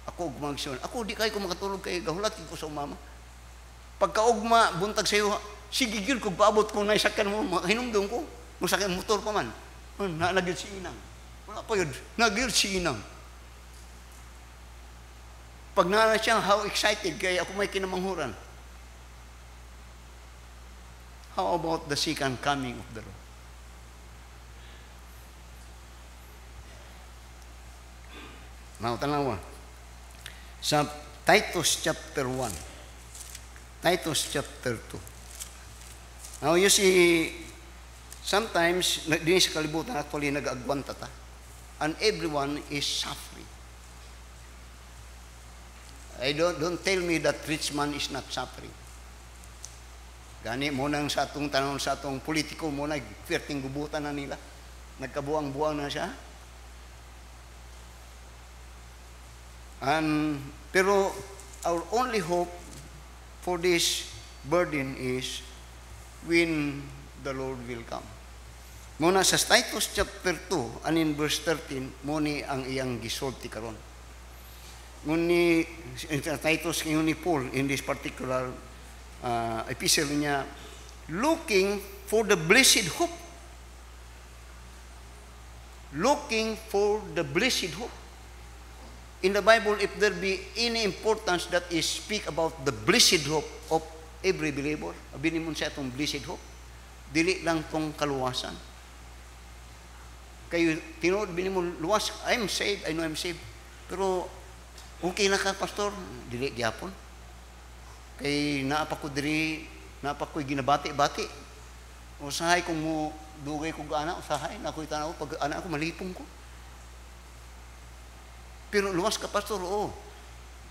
Ako gumagsion. Ako di kay ko makatulog kay gahulat ko sa mama. Pagkaugma buntag sayo, sige gyud ko paabot ko nay sakyan mo, hinumdum ko. Mo sakyan motor pa man. Nagyud si inang. Wala pa yun. Nagyud si inang. Pag na siya, how excited kay ako may kinamanghuran. How about the second coming of the Lord? Now, tanawa. Sa Titus chapter 1. Titus chapter 2. Now, you see, sometimes, din sa kalibutan, actually, nag-agwan tata. And everyone is suffering. Don't tell me that rich man is not suffering. Gani, munang sa atong tanong sa atong politiko, muna, perting gubutan na nila. Nagkabuang-buang na siya. Pero our only hope for this burden is when the Lord will come. Muna sa Titus chapter 2, and in verse 13, muni ang iyang gisulti karon. Muni Titus ni Paul in this particular epistle niya, looking for the blessed hope. Looking for the blessed hope. In the Bible, if there be any importance that is speak about the blessed hope of every believer, abinin mo sa itong blessed hope, dili lang tong kaluwasan. Kayo, tinuod, binin mo, luwas, I'm saved, I know I'm saved. Pero, okay na ka, pastor, dili gyapon. Kay naapa ko diri, naapa ko'y ginabati-bati. Usahay kung mo, dugay ko anak, usahay, na ako'y tanaw, pag anak ako, malipong ko. Pero luwas ka, pastor, oo.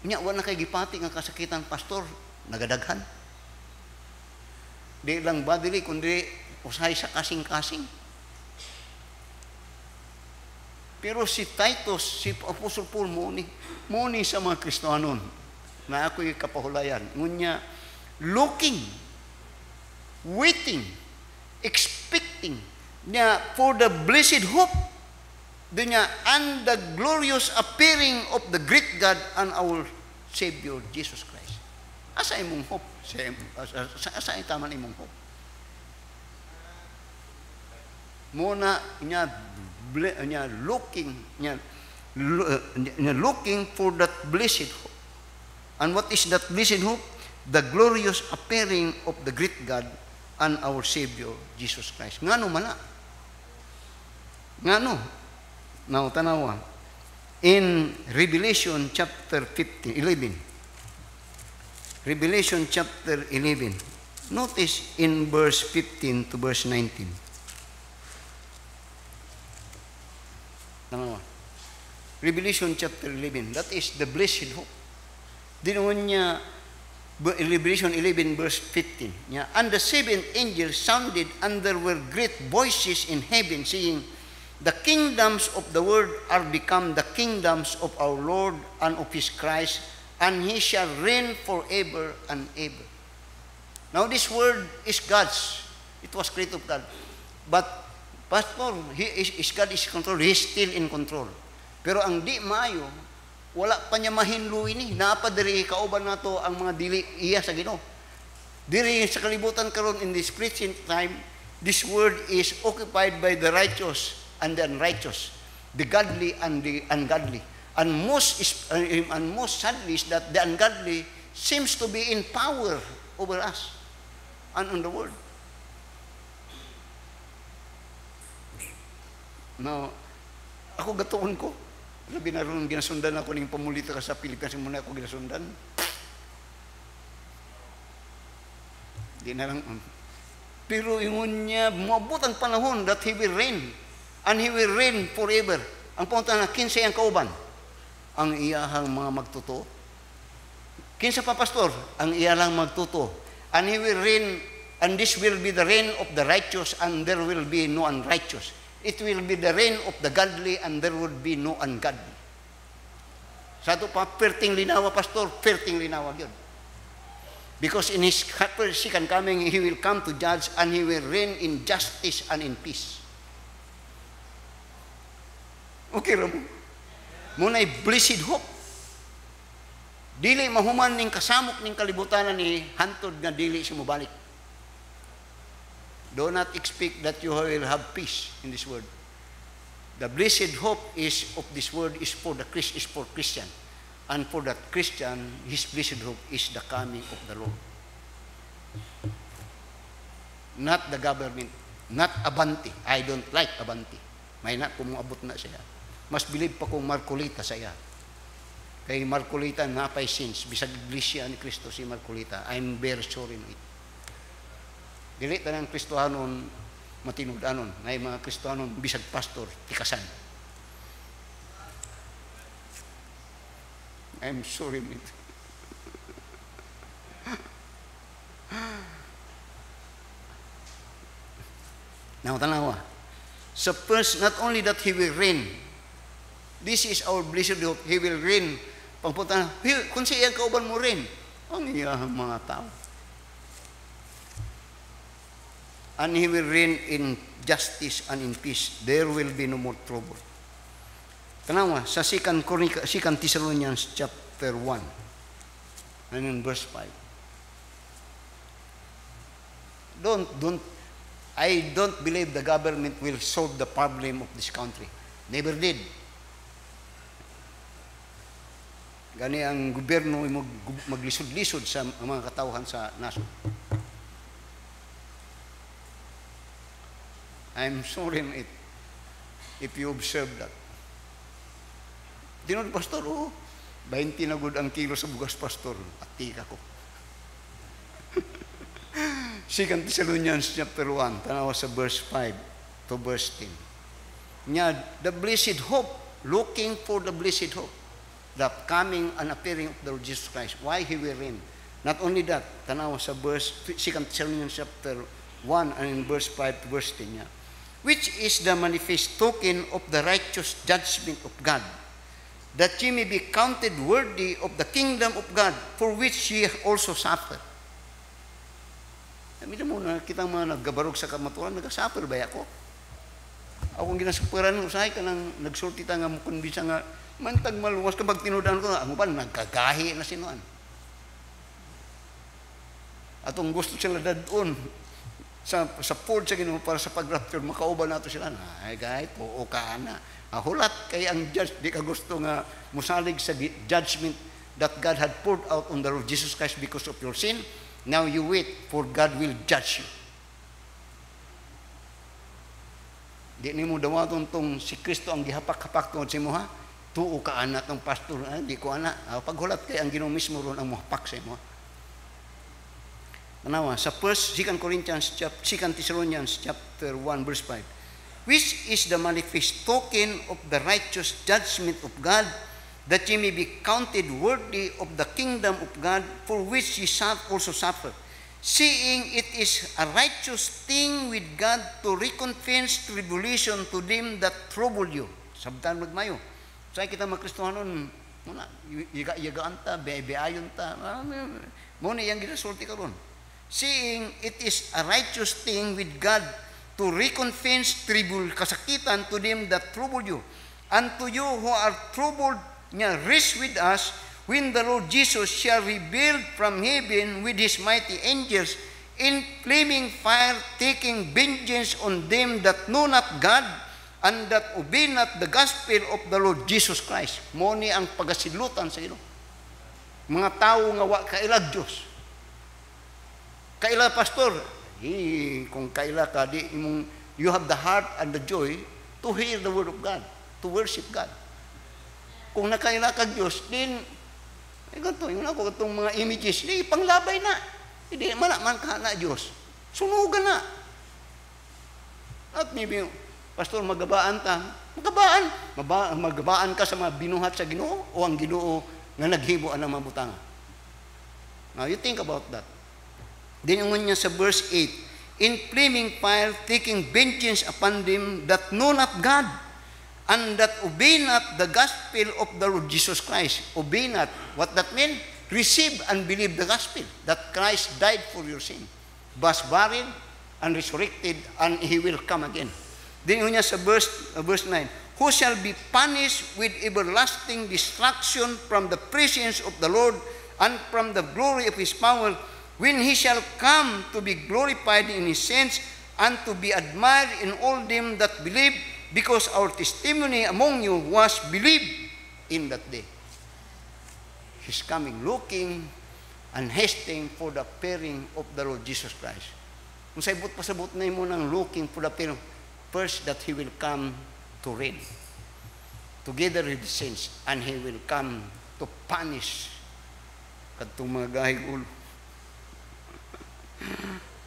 Nya, wala kay gipati nga kasakitan, pastor, nagadaghan. Di lang ba dili, kundi usahay sa kasing-kasing. Pero si Titus, si Apostle Paul, muni sa mga Kristohanon, na ako'y kapahulayan, ngunya, looking, waiting, expecting niya for the blessed hope niya and the glorious appearing of the great God and our Savior Jesus Christ. Asa imong hope? Asa itaman imong hope? Muna niya looking for that blessed hope. And what is that blessed hope? The glorious appearing of the great God and our Savior, Jesus Christ. Ngano man na? Ngano? Now, tanawa. In Revelation chapter 11. Revelation chapter 11. Notice in verse 15 to verse 19. Tanawa. Revelation chapter 11. That is the blessed hope. Dinuon niya Revelation 11 verse 15. Yeah. And the seventh angel sounded, and there were great voices in heaven saying, the kingdoms of the world are become the kingdoms of our Lord and of his Christ, and he shall reign forever and ever. Now this word is God's. It was created of God. But pastor, God is control. He is still in control. Pero ang di maayo, wala pa niya mahinluin ni. Napadiri kauban nato ang mga dili iya sa Ginoo. Diri sa kalibutan karon in this present time, this world is occupied by the righteous and the unrighteous, the godly and the ungodly. And most sadly is that the ungodly seems to be in power over us and on the world. Now, ako gatuon ko. Labi na rin ginasundan ako ng pamulita ka sa Pilipinas, muna ako ginasundan. Di na lang. Pero ingon niya, maabot ang panahon that he will reign. And he will reign forever. Ang punta na, kinsa ang kauban? Ang iyahang mga magtuto. Kinsa pa, pastor? Ang iyahang magtuto. And he will reign, and this will be the reign of the righteous, and there will be no unrighteous. It will be the reign of the godly, and there will be no ungodly. Sa ito pa, perting linawa, pastor, perting linawa yun. Because in his second coming, he will come to judge, and he will reign in justice and in peace. Okay, Ramo? Muna'y blessed hope. Dili mahuman ning kasamok ning kalibutanan ni hantod nga dili siya mobalik. Do not expect that you will have peace in this world. The blessed hope is of this world is for Christian. And for that Christian, his blessed hope is the coming of the Lord. Not the government. Not Abante. I don't like Abante. May na kung abot na siya. Mas bilib pa kung Marcolita saya. Kay Marcolita napay sins, bisag iglesia ni Kristo si Marcolita. I'm very sorry no it. Dili tanang Kristohanon matinud-anon, ngay mga Kristohanon bisag pastor tikasan. I'm sorry no it. Now tanawa. So first, not only that He will reign, this is our blessed hope, He will reign. Pangpunta, kung siya kauban mo rin, ang iyahang mga tao. And He will reign in justice and in peace. There will be no more trouble. Tanawa, sa 2 Thessalonians chapter 1, and in verse 5. I don't believe the government will solve the problem of this country. Never did. Gani ang gobyerno maglisod-lisod sa mga katawhan sa nasod. I'm sorry if you observe that. Dinod, pastor, 20 na good ang kilo sa bugas, pastor. Ati ka ko. 2 Thessalonians chapter 1, tanawa sa verse 5 to verse 10. Nya, the blessed hope, looking for the blessed hope, the coming and appearing of the Lord Jesus Christ. Why He will reign? Not only that, tanawa sa verse 2 Thessalonians chapter 1 and in verse 5 to verse 10 niya. Which is the manifest token of the righteous judgment of God, that ye may be counted worthy of the kingdom of God, for which ye also suffer. Sabi mo na, kitang mga naggabarog sa kamatuan, nag-suffer ba ako? Akong ginasupuran, usahay ka nang nagsulti ta nga mukunbisa nga, mantag maluwas kapag tinudan ko, ang upan, nagkagahi na sinuan. Atong gusto sila dadon sa Ford sa Ginoo para sa pag-rapture, makauban nato sila. Ay, kahit, oo ka na. Hulat kay ang judge, di ka gusto nga musalig sa judgment that God had poured out on the Lord Jesus Christ because of your sin. Now you wait, for God will judge you. Di ni mo dawaton tong si Kristo ang gihapak-hapak tungod sa imo ha. Tuo ka ana tong pastor, di ko ana. Paghulat kay ang Ginoo mismo ron ang mohapak sa imo. Tanawa sa 2 Thessalonians chapter 1 verse 5. Which is the manifest token of the righteous judgment of God, that ye may be counted worthy of the kingdom of God, for which ye also suffer, seeing it is a righteous thing with God to recompense tribulation to them that trouble you. Sabtan magmayo. Sa kita makristohanon, muna yagaan ta, beayon ta. Muna yang ginasulti karon. Seeing it is a righteous thing with God to recompense kasakitan to them that trouble you, and to you who are troubled, rest with us when the Lord Jesus shall reveal from heaven with His mighty angels in flaming fire, taking vengeance on them that know not God and that obey not the gospel of the Lord Jesus Christ. Moni ang pagasidlutan sa ilo. Mga tao nga wa kailag Dios. Kaila pastor, kung kaila ka, you have the heart and the joy to hear the word of God, to worship God. Kung nakaila ka Diyos, din, ganito, yung ako, itong mga images, di, panglabay na. Hindi, man ka na Diyos. Sunugan na. At maybe, pastor, magabaan ta. Magabaan ka sa mga binuhat sa Ginoo o ang Ginoo nga naghibo ang mga butanga. Now, you think about that. Dinungan niya sa verse 8, in flaming fire, taking vengeance upon them that know not God, and that obey not the gospel of the Lord Jesus Christ. Obey not. What that mean? Receive and believe the gospel, that Christ died for your sin, was buried and resurrected, and He will come again. Dinungan niya sa verse 9, who shall be punished with everlasting destruction from the presence of the Lord and from the glory of His power, when He shall come to be glorified in His saints and to be admired in all them that believe, because our testimony among you was believed in that day. He's coming, looking and hasting for the appearing of the Lord Jesus Christ. Kung sa ibot pasabot na mo ng looking for the appearing, first that He will come to reign together with the saints, and He will come to to punish kadtong mga gahi ulo.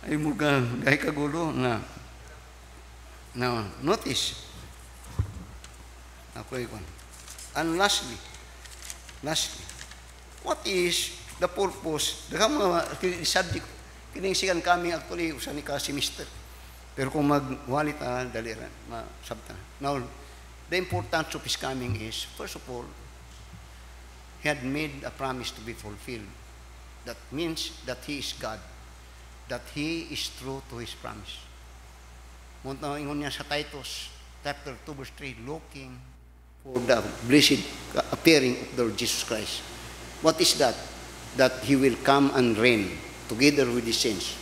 Ay mo gahi kagulo nga. Now, notice. Ako ikon. And lastly, what is the purpose? Daghang mga subject kinisigan kami actually usa ni ka semester. Pero kung magwalit daliran, masabta. Now, the importance of his coming is, first of all, he had made a promise to be fulfilled. That means that he is God. That he is true to his promise. Munta ingon niya sa Titus, chapter 2, verse 3, looking for the blessed appearing of the Lord Jesus Christ. What is that? That he will come and reign together with his saints.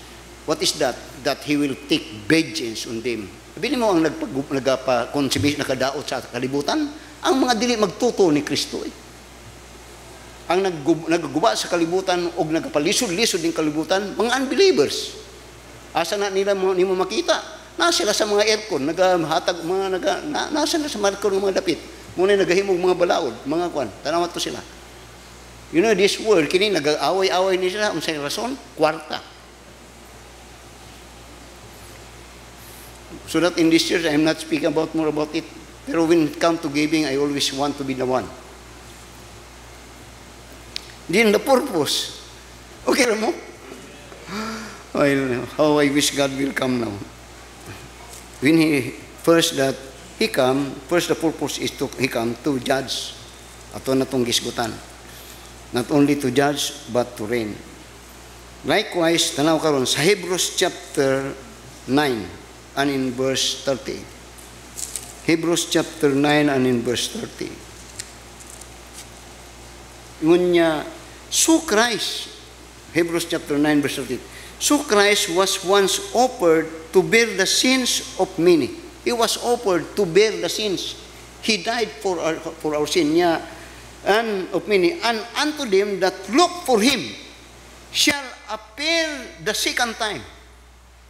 What is that? That he will take vengeance on them. Sabihin mo ang nagpa-conceive, nakadaot sa kalibutan, ang mga dili magtuto ni Kristo. Ang nagguba sa kalibutan o nagpalisod-lisod ng kalibutan, mga unbelievers. Asa na nila nimo makita? Nasa sila sa mga aircon, naghatag nasa sila sa aircon ng mga dapit. Muna nagahimog mga balaod, mga kwan. Tanawat to sila. You know, this world, kini nag-away-away ni sila, unsay rason? Kwarta. So that in this church, I'm not speaking more about it. Pero when it comes to giving, I always want to be the one. Then the purpose. Okay mo? Well, how I wish God will come now. When first the purpose is he come to judge. Ato na tong gisgutan. Not only to judge, but to reign. Likewise, tanaw karon sa Hebrews chapter 9, and in verse 30. Hebrews chapter 9 and in verse 30. Ngunya, so Christ, Hebrews chapter 9 verse 30. So Christ was once offered to bear the sins of many. He was offered to bear the sins. He died for our sin. Yeah. And of many. And unto them that look for him shall appear the second time.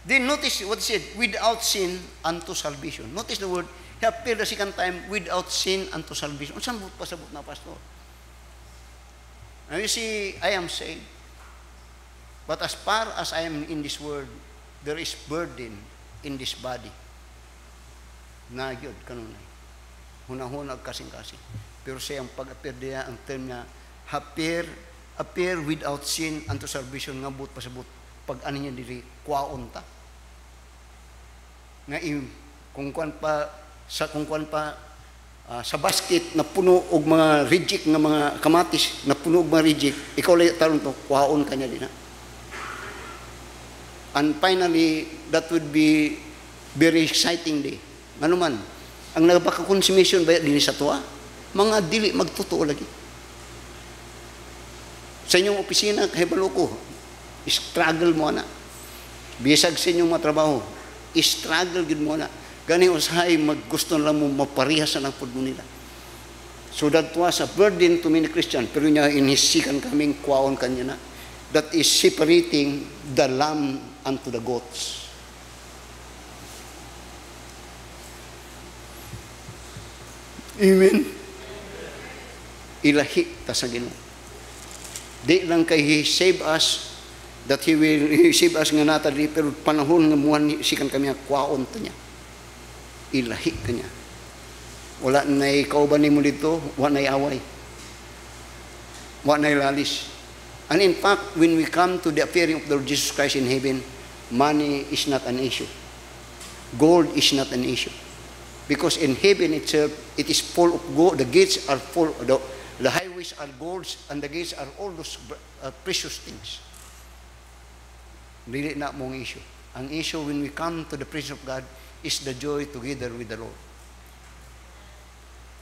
Then notice what he said, without sin unto salvation. Notice the word, he appeared the second time without sin unto salvation. Saan pasabot na, Pastor? Now you see, I am saved. But as far as I am in this world, there is burden in this body. Na yun, kanunay. Hunahunag kasing-kasing. Pero siya ang pag-appear niya, ang term niya, appear without sin unto salvation, nga but pasabot. Pag ano niya diri, kwaon ta. Nga kung kuan pa sa basket na puno og mga reject nga mga kamatis na puno og mga reject, ikaw lay taron to kwaon kanya din. And finally, that would be very exciting day. Ano man, ang nagpaka-consummation ba din sa tuwa, mga dili magtotoo lagi. Sa inyong opisina, kahibalo ko, struggle mo na. Bisag sa inyong matrabaho, struggle gid mo na. Gani usahay maggusto lang mo maparihas na ng pudmo nila. So that was a burden to many Christian. Pero niya inisikan kaming kwaon kanya na. That is separating the lamb unto the goats. Amen. Ilahi ta sa Ginoo. Di lang kay he save us, that he will save us nga nata di, pero panahon nga muhan sikan kami kwaon ta niya. Ilahi kanya. Wala na kauban nimo dito, wala na away. Wala na lalis. And in fact, when we come to the appearing of the Lord Jesus Christ in heaven, money is not an issue. Gold is not an issue. Because in heaven itself, it is full of gold. The gates are full, the highways are golds, and the gates are all those precious things. Dili na mong issue. Ang issue when we come to the presence of God is the joy together with the Lord.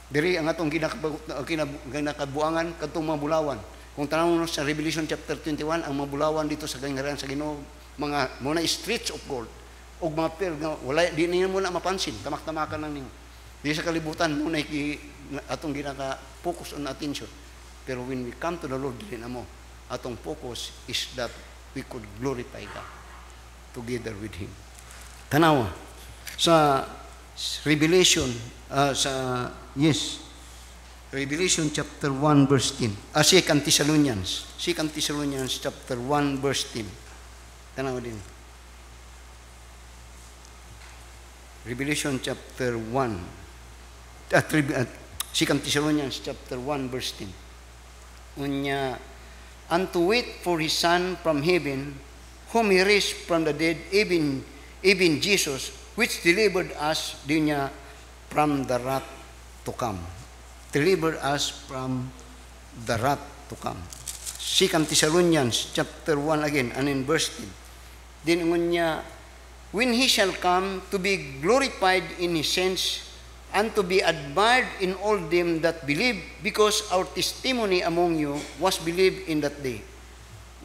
Diri ang atong ginakabuangan kadtong mga bulawan. Kung tanawon sa Revelation chapter 21, ang mga bulawan dito sa gangaran sa Ginoo, mga muna streets of gold og mga pearl nga wala di niyo mo na mapansin, tamak-tamakan lang ninyo. Di sa kalibutan muna atong ginaka-focus on attention. Pero when we come to the Lord, dili na mo atong focus is that we could glorify God together with Him. Tanawa sa Revelation Revelation chapter 1 verse 10. 2 Thessalonians. 2 Thessalonians chapter 1 verse 10. Tanaw din. Revelation chapter 1. 2 Thessalonians chapter 1 verse 10. Unya, and to wait for his Son from heaven, whom he raised from the dead, even Jesus, which delivered us dinya from the wrath to come. Deliver us from the wrath to come. 2 Thessalonians chapter 1 again, and in verse 10. Din niya, when he shall come to be glorified in his saints, and to be admired in all them that believe, because our testimony among you was believed in that day.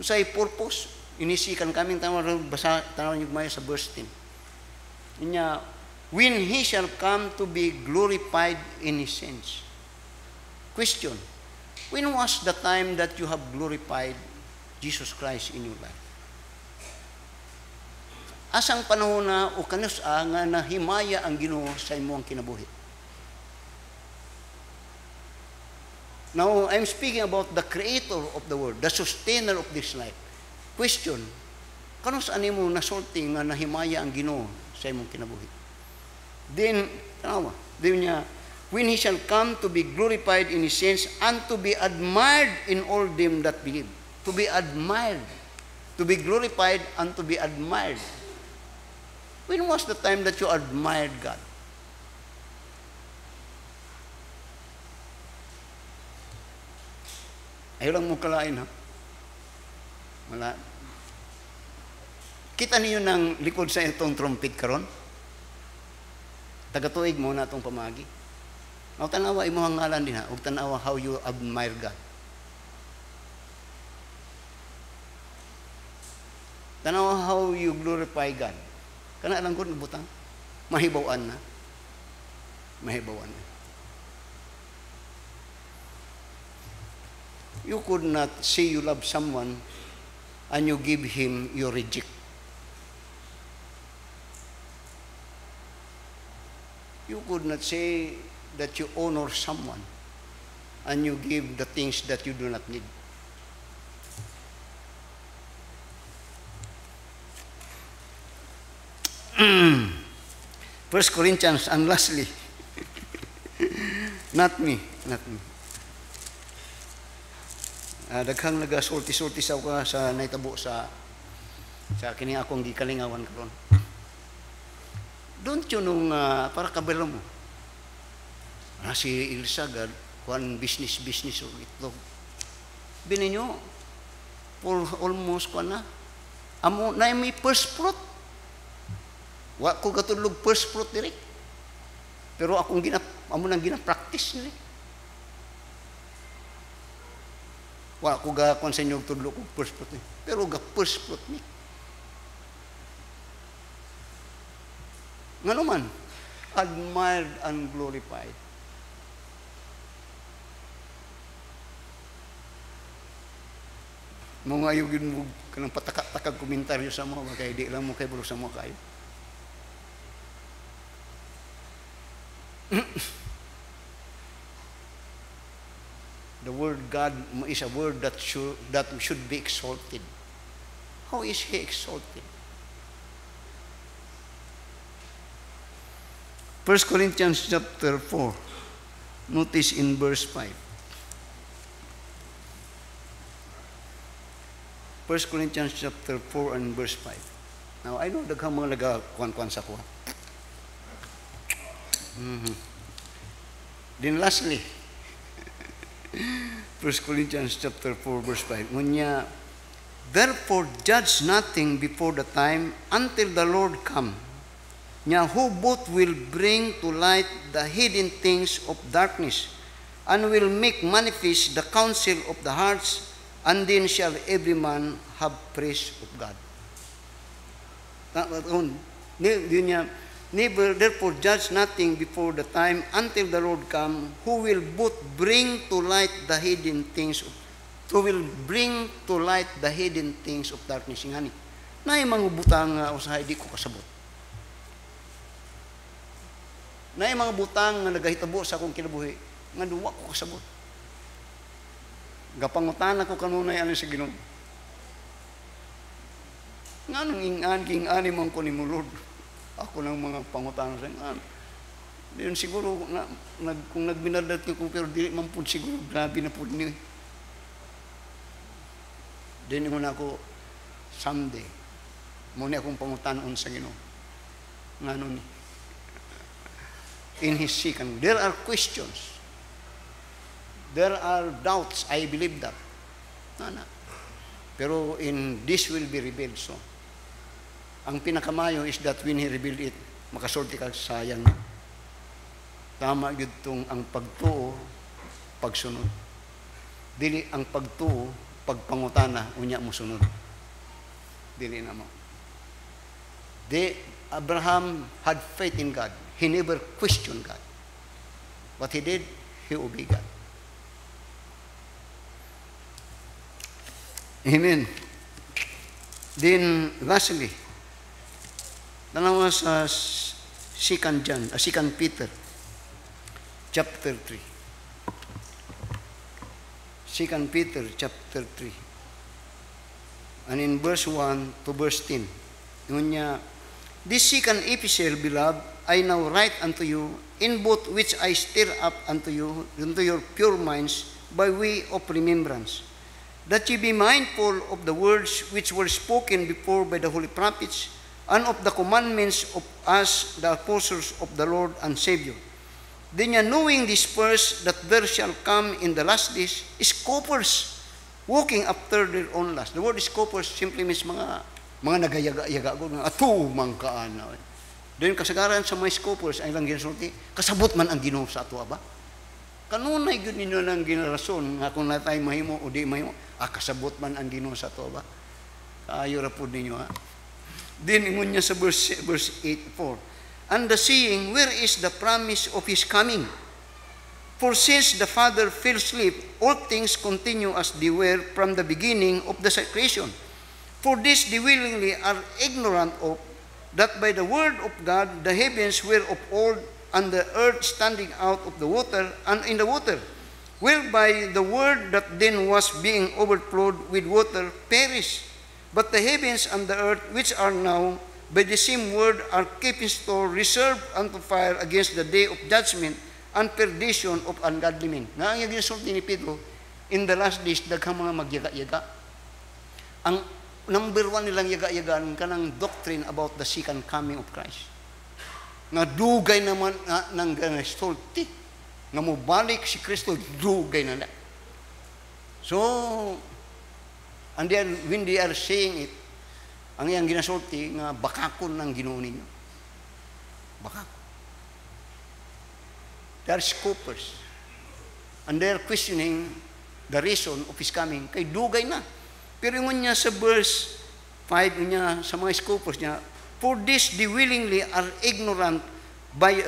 Usay purpose, inisikan kami, tanaw niyo maya sa verse 10. Niya, when he shall come to be glorified in his saints. Question, when was the time that you have glorified Jesus Christ in your life? Asang panahon na o kanus nga nahimaya ang Ginoo sa imong kinabuhi? Now, I'm speaking about the creator of the world, the sustainer of this life. Question, kanus ani mo nasulti nga nahimaya ang Ginoo sa imong kinabuhi? Then, niya, when he shall come to be glorified in his saints, and to be admired in all them that believe. To be admired. To be glorified and to be admired. When was the time that you admired God? Ayaw lang mo kalain, ha? Wala. Kita niyo ng likod sa itong trumpet karon? Tagatuig mo na itong pamagi. O tanawa, imuhang ngalan din, ha? O tanawa how you admire God. Tanawa how you glorify God. Kana lang ko butang. Mahibawan na. Mahibawan na. You could not say you love someone and you give him your reject. You could not say that you honor someone and you give the things that you do not need. First Corinthians, and lastly, not me. Daghang nagasulti-sulti sa ka sa naitabo sa kining akong gikalingawan karon. Don't you nung para kabalo mo. Si Ilsa gad kuan business o ito. Bininyo for almost kuan na. Amo na may first fruit. Wa ko gatulog first fruit diri. Pero akong amo nang gina-practice diri. Wa ko ga kon sa inyo tudlo ko first fruit ni. Pero ga first fruit ni. Ngano man admired and glorified. Mga ayugin mo kanang patakak-takag komentaryo sa mo kay di lang mo kay bro sa mo kayo. The word God is a word that should be exalted. How is he exalted? 1 Corinthians chapter 4. Notice in verse 5. 1 Corinthians chapter 4 and verse 5. Now, I know daghang mga nagakuan-kuan sa kuha. Then lastly, 1 Corinthians chapter 4 verse 5. Ngunya, therefore judge nothing before the time until the Lord come. Nya who both will bring to light the hidden things of darkness and will make manifest the counsel of the hearts, and then shall every man have praise of God. Never therefore judge nothing before the time until the Lord come, who will both bring to light the hidden things of darkness. Ngani nay mga butang usahay di ko kasabot. Nay mga butang nga nagahitabo sa akong kinabuhi nga duwa ko kasabot. Gapangutan ako kanunay ano sa Ginoo. Nga nung ing-ani man ko ni mo, Lord. Ako ng mga pangutan sa ingan. Diyon siguro, kung nagbinadat ko, pero di man po siguro, grabe na po niyo. Diyon mo na ako, someday, muna akong pangutanon sa Ginoo. Nga nun, in His second, there are questions. There are doubts. I believe that. Pero in this will be revealed so. Ang pinakamayo is that when He revealed it, makasulti ka sayang. Tama yun itong ang pagtuo, pagsunod. Dili ang pagtuo, pagpangutana, unya mo sunod. Dili na mo. Abraham had faith in God. He never questioned God. What he did, he obeyed God. Amen. Then, lastly, tanawa sa 2 Peter, chapter 3. 2 Peter, chapter 3. And in verse 1 to verse 10, yun niya, this second epistle, beloved, I now write unto you, in both which I stir up unto you, unto your pure minds, by way of remembrance, that ye be mindful of the words which were spoken before by the holy prophets, and of the commandments of us, the apostles of the Lord and Savior. Then ye knowing this first, that there shall come in the last days scoffers, walking after their own lust. The word scoffers simply means mga nagayaga-yaga ko, atumang kaan. Then kasagaran sa mga scoffers, ay lang ginasulti, kasabot man ang Ginoo sa ato ba? Kanunay yun ninyo ng ginarason, nga kung na tayo mahimo o di mahimo, kasabot man ang Ginoo sa ato ba? Kaayo ra po ninyo, ha? Then, ingon niya sa verse 8:4, and the saying, where is the promise of His coming? For since the Father fell asleep, all things continue as they were from the beginning of the creation. For this they willingly are ignorant of, that by the word of God the heavens were of old, and the earth standing out of the water and in the water, whereby the word that then was being overflowed with water perished. But the heavens and the earth, which are now by the same word, are kept in store, reserved unto fire against the day of judgment and perdition of ungodly men. Nga ang ginsulti ni Pedro, in the last days, daghang mga magyaga-yaga. Ang number one nilang yaga-yagaan, kanang doctrine about the second coming of Christ. Nga dugay naman ng ginsulti, nga mubalik si Kristo, dugay na na. So, and then, when they are saying it, ang iyang ginasulti nga bakakon ng Ginoo ninyo. Bakakon. They are scoffers. And they are questioning the reason of His coming. Kay dugay na. Pero yung niya sa verse 5, niya sa mga scoffers niya, for this they willingly are ignorant by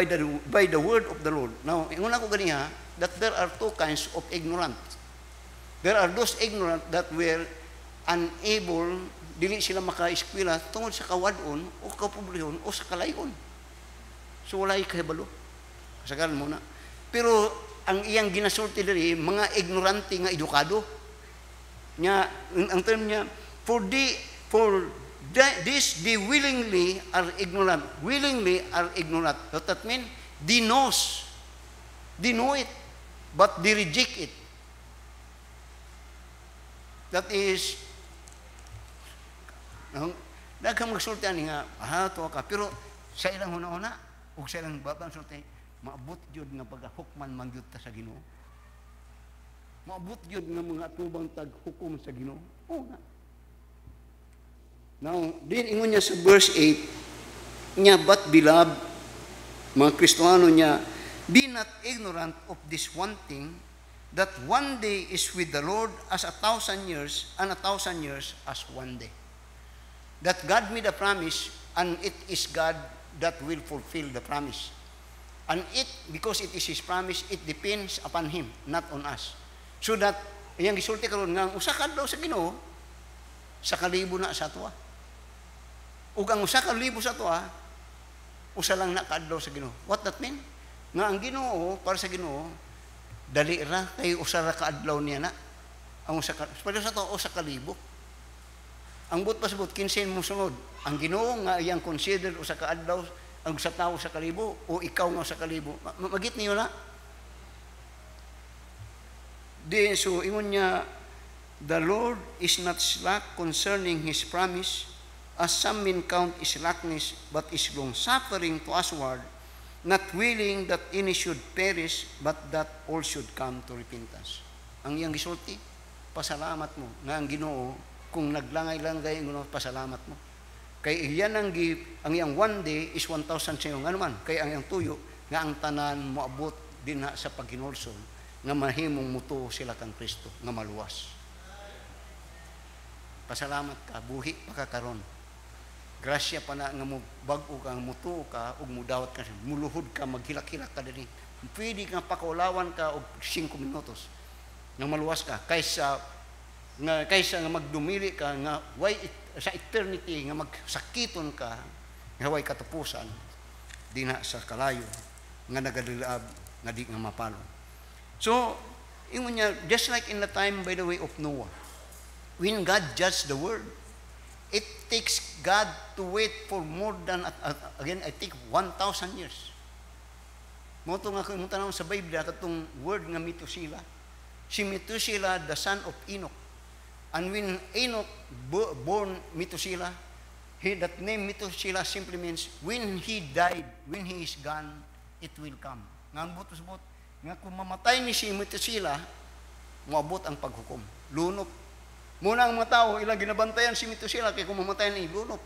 the word of the Lord. Now, ingon ako ganiha, that there are two kinds of ignorant. There are those ignorant that were unable, dili sila maka-eskwela tungod sa kawadon o kapobrehon o sa kalayon. So walay kahibalo. Kasagaran muna. Pero ang iyang ginasulti diri, mga ignorante nga edukado. Nya, ang term niya, for this they willingly are ignorant. Willingly are ignorant. What that mean? They know it, but they reject it. That is, daghang magsultian nga, to ka. Pero sa ilang huna-huna, o sa ilang babang sulti, maabot yun nga pag-hukman mangyud ta sa Ginoo. Maabot yun nga mga tubang tag-hukom sa Ginoo. Oo nga. Now, din ingon niya sa verse 8, niya, but beloved, mga Kristohano niya, be not ignorant of this one thing, that one day is with the Lord as 1,000 years, and 1,000 years as one day. That God made a promise, and it is God that will fulfill the promise. And because it is His promise, it depends upon Him, not on us. So that, iyang gisulti karon nga, usa ka daw sa Ginoo, sa kalibo na sa tuwa. Ug ang usa ka libo sa tuwa, usa lang na kadlaw sa Ginoo. What that mean? Nga ang Ginoo, para sa Ginoo, dali ra kay usa ra ka adlaw niya na. Ang usa ka, pero sa to usa ka libo. Ang but pasabot 15 mo sunod. Ang Ginoo nga iyang consider usa ka adlaw, ang sa tawo sa kalibo o ikaw nga sa kalibo. Magit niyo na. Di so ingon niya, the Lord is not slack concerning His promise, as some men count is slackness, but is long-suffering to usward, not willing that any should perish, but that all should come to repentance. Ang iyang gisulti, pasalamat mo nga ang Ginoo, kung naglangay-langay ang pasalamat mo. Kay iyan ang iyang one day is 1,000 sayo nga naman. Kay ang iyang tuyo, nga ang tanan moabot din na sa pagkinulson, nga mahimong mutuo sila kang Kristo, nga maluwas. Pasalamat ka, buhi pa ka karon. Grasya pa na nga mo bag-o ka, mutuo ka, ug mudawat ka, muluhod ka, maghilak-hilak ka diri. Pwede nga pakaulawan ka og 5 minutos nga maluwas ka kaysa nga magdumili ka nga sa eternity nga magsakiton ka nga way katapusan dinha sa kalayo nga nagadilab nga di nga mapalo. So, ingon niya, just like in the time, by the way, of Noah, when God judged the world, it takes God to wait for more than, again, I think 1,000 years. Moto nga kung tanong sa Biblia, katong word nga Methuselah. Si Methuselah, the son of Enoch. And when Enoch born Methuselah, that name Methuselah simply means, when he died, when he is gone, it will come. Nga ang butos-bot, nga kung mamatay ni si Methuselah, moabot ang paghukom. Lunop. Muna ang mga tao, ilang ginabantayan si Methuselah, kaya kung mamatay ni lunop.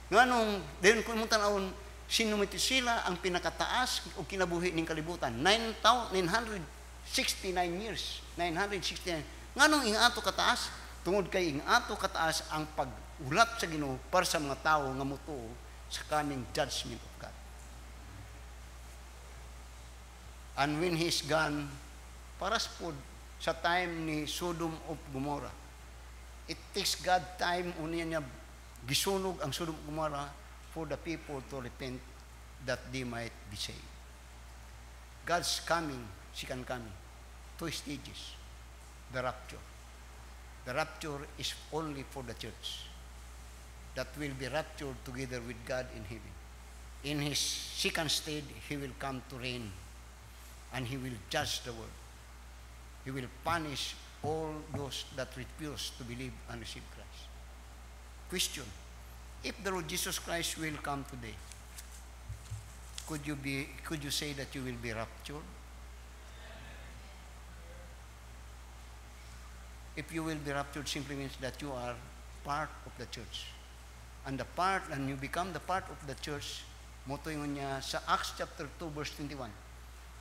Nga nung, then kung mong tanawon, sino Methuselah ang pinakataas o kinabuhi ng kalibutan? 969 years. 969. Nga nung ingato kataas, tungod kay ingato kataas ang pag-ulat sa Ginoo para sa mga tao nga mutuo sa kaning judgment of God. And when he's gone, paras po sa time ni Sodom of Gomorrah, it takes God time, unya niya gisunog ang Sodom of Gomorrah for the people to repent that they might be saved. God's coming, second coming, 2 stages. The rapture. The rapture is only for the church that will be raptured together with God in heaven. In his second stage, he will come to reign. And he will judge the world. He will punish all those that refuse to believe and receive Christ. Question: if the Lord Jesus Christ will come today, could you say that you will be raptured? If you will be raptured, simply means that you are part of the church. And you become the part of the church, moto yun niya sa Acts chapter 2 verse 21.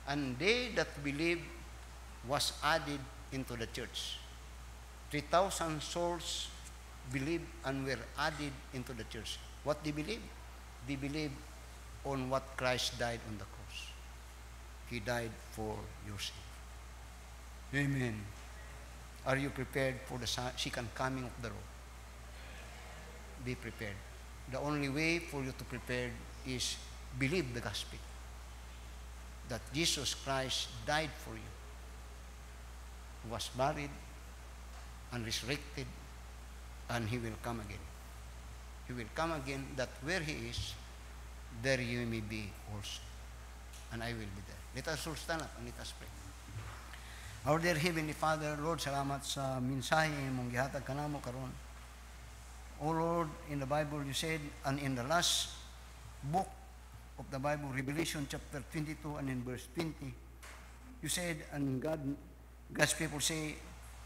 And they that believed was added into the church. 3,000 souls believed and were added into the church. What they believe? They believe on what Christ died on the cross. He died for your sin. Amen. Are you prepared for the second coming of the Lord? Be prepared. The only way for you to prepare is believe the gospel. That Jesus Christ died for you, was buried and resurrected, and he will come again. He will come again, that where he is, there you may be also. And I will be there. Let us all stand up and let us pray. Our dear Heavenly Father, Lord, salamat sa mensahe mong gihatag kanamo karon. O Lord, in the Bible you said, and in the last book of the Bible, Revelation chapter 22 and in verse 20, you said, and God's people say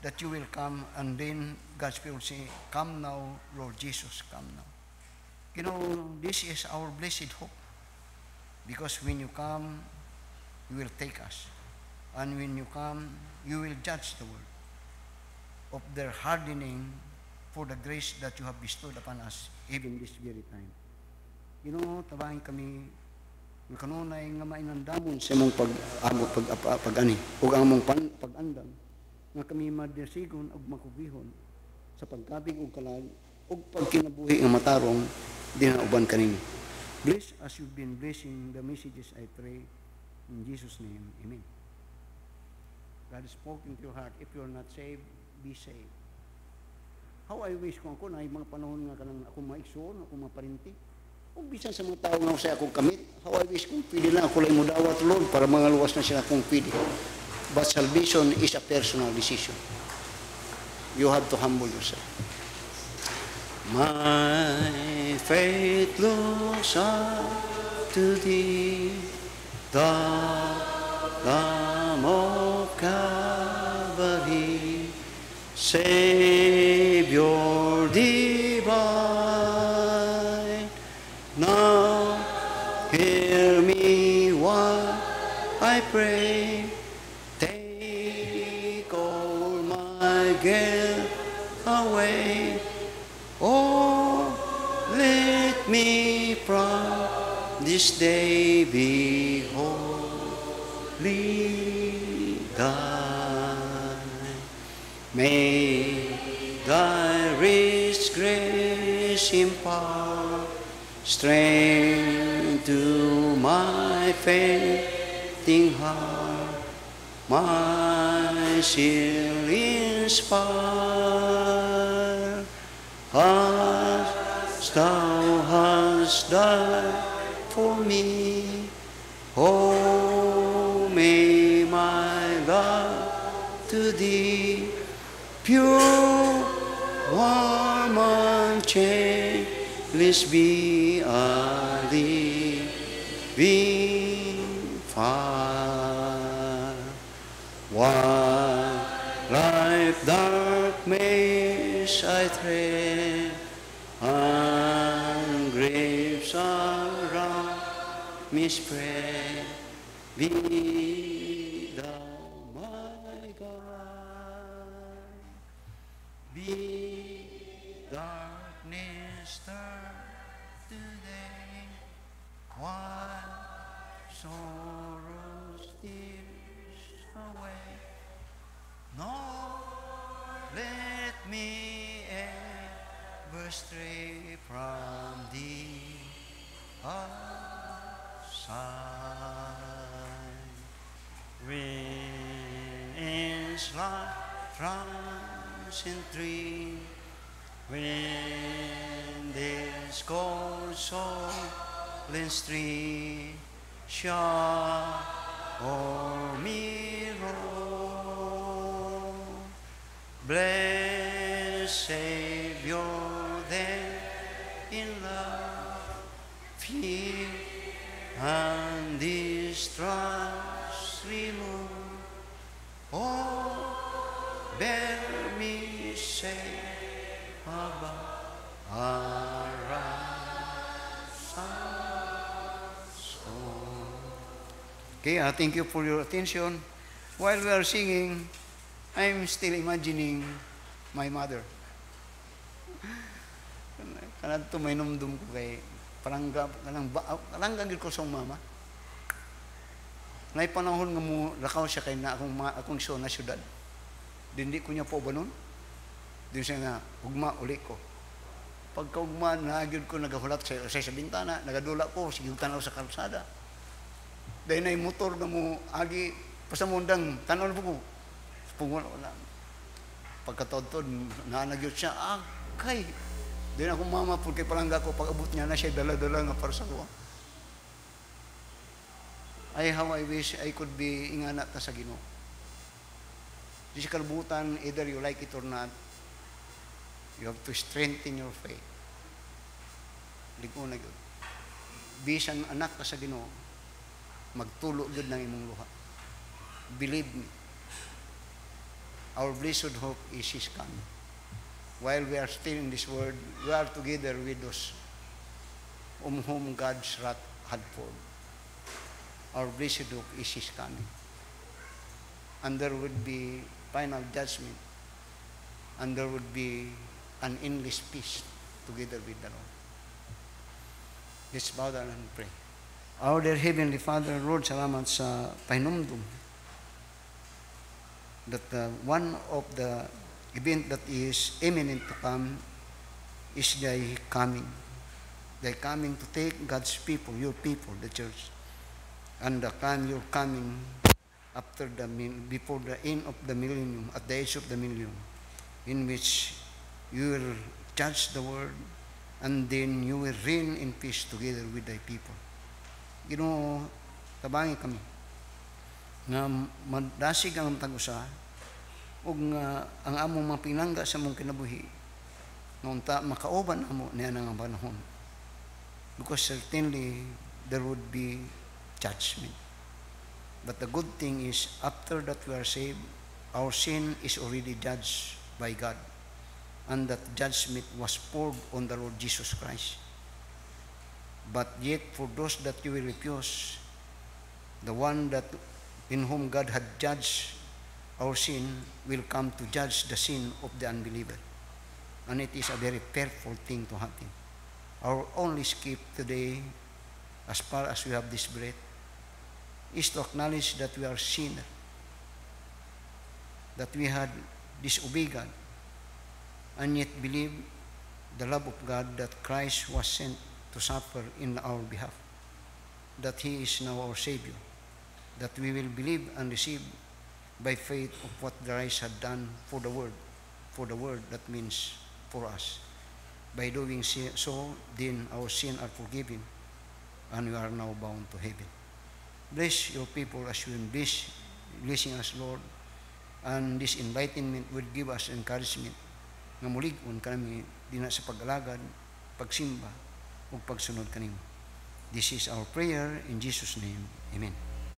that you will come, and then God's people say, come now, Lord Jesus, come now. You know, this is our blessed hope, because when you come, you will take us. And when you come, you will judge the world of their hardening for the grace that you have bestowed upon us even this very time. You know, tabahin kami ng kanunay nga mainandamon sa imong pag-ani o ang mong pag-andam nga kami madesigon ug makubihon sa pagkabig ug kalag ug pagkinabuhi nga matarong dinauban kanimo. Bless as you've been blessing the messages, I pray. In Jesus' name, amen. God is spoken to your heart. If you're not saved, be saved. How I wish kung ako na mga panahon nga kanang ako maigsoon, ako maparinti. Kung bisan sa mga tao nga sa akong kamit, how I wish kung pwede lang ako lang mudawat, Lord, para mga luwas na sila kung pwede. But salvation is a personal decision. You have to humble yourself. My faith looks up to thee, the Lamb of Calvary, Savior divine. Now hear me while I pray. Take all my guilt away. Oh, let me from this day be wholly thine. May thy rich grace impart strength to my fainting heart, my soul inspire. As thou hast died for me, oh, may my love to thee pure, warm, and changeless be a living fire. While life dark maze I tread, and graves around me spread, be thou my God. Be darkness turned today, while sorrow steals away. Nor let me ever stray from thee aside. When is life runs in tree, when this cold soul stream shall o'er me roll, blessed Savior, then in love, fear, and distrust remove. Oh, bear me safe above our soul. Okay, thank you for your attention. While we are singing, I'm still imagining my mother. Kanad to may numdum ko kay parang gagil ko sa mama. Nay panahon nga mo lakaw siya kay na akong na syudad. Dindi ko niya po ba nun? Din siya nga ugma uli ko. Pagka ugma nagyud ko nagahulat sa bintana, nagadula ko sige tanaw sa kalsada. Dahil na motor na mo agi pasamundang tanaw po ko. Pungwala wala. Pagkatod-tod naanagyud siya kay din ako mama po kay palangga ko pag-abot niya na siya dala-dala nga para sa ko. Ay how I wish I could be ingana ta sa Ginoo. Di sa kalbutan, either you like it or not, you have to strengthen your faith. Ligo na yun. Bisan anak ka sa Ginoo, magtulo yun ng imong luha. Believe me, our blessed hope is His coming. While we are still in this world, we are together with those whom God's wrath had poured. Our blessed hope is His coming. And there would be final judgment. And there would be an endless peace together with the Lord. Let's bow down and pray. Our dear Heavenly Father, Lord, salamat sa pahinumdum that one of the event that is imminent to come is Thy coming. Thy coming to take God's people, your people, the church, and the time you're coming before the end of the millennium, at the age of the millennium, in which you will judge the world, and then you will reign in peace together with thy people. Ginoo, tabangin kami nga madasig ang matag-usa ug nga ang among mga pinangga sa mong kinabuhi nga unta makauban amo niya nga panahon, because certainly there would be judgment. But the good thing is, after that we are saved, our sin is already judged by God, and that judgment was poured on the Lord Jesus Christ. But yet, for those that you will refuse, the one that in whom God had judged our sin will come to judge the sin of the unbeliever. And it is a very painful thing to happen. Our only escape today, as far as we have this breath, is to acknowledge that we are sinners, that we had disobeyed God, and yet believe the love of God, that Christ was sent to suffer in our behalf, that He is now our Savior, that we will believe and receive by faith of what Christ had done for the world, that means for us. By doing so, then our sins are forgiven, and we are now bound to heaven. Bless your people as you blessing us, Lord, and this enlightenment will give us encouragement nga mulig-on kami din sa pag-alagad, pagsimba, ug pagsunod kanimo. This is our prayer in Jesus' name. Amen.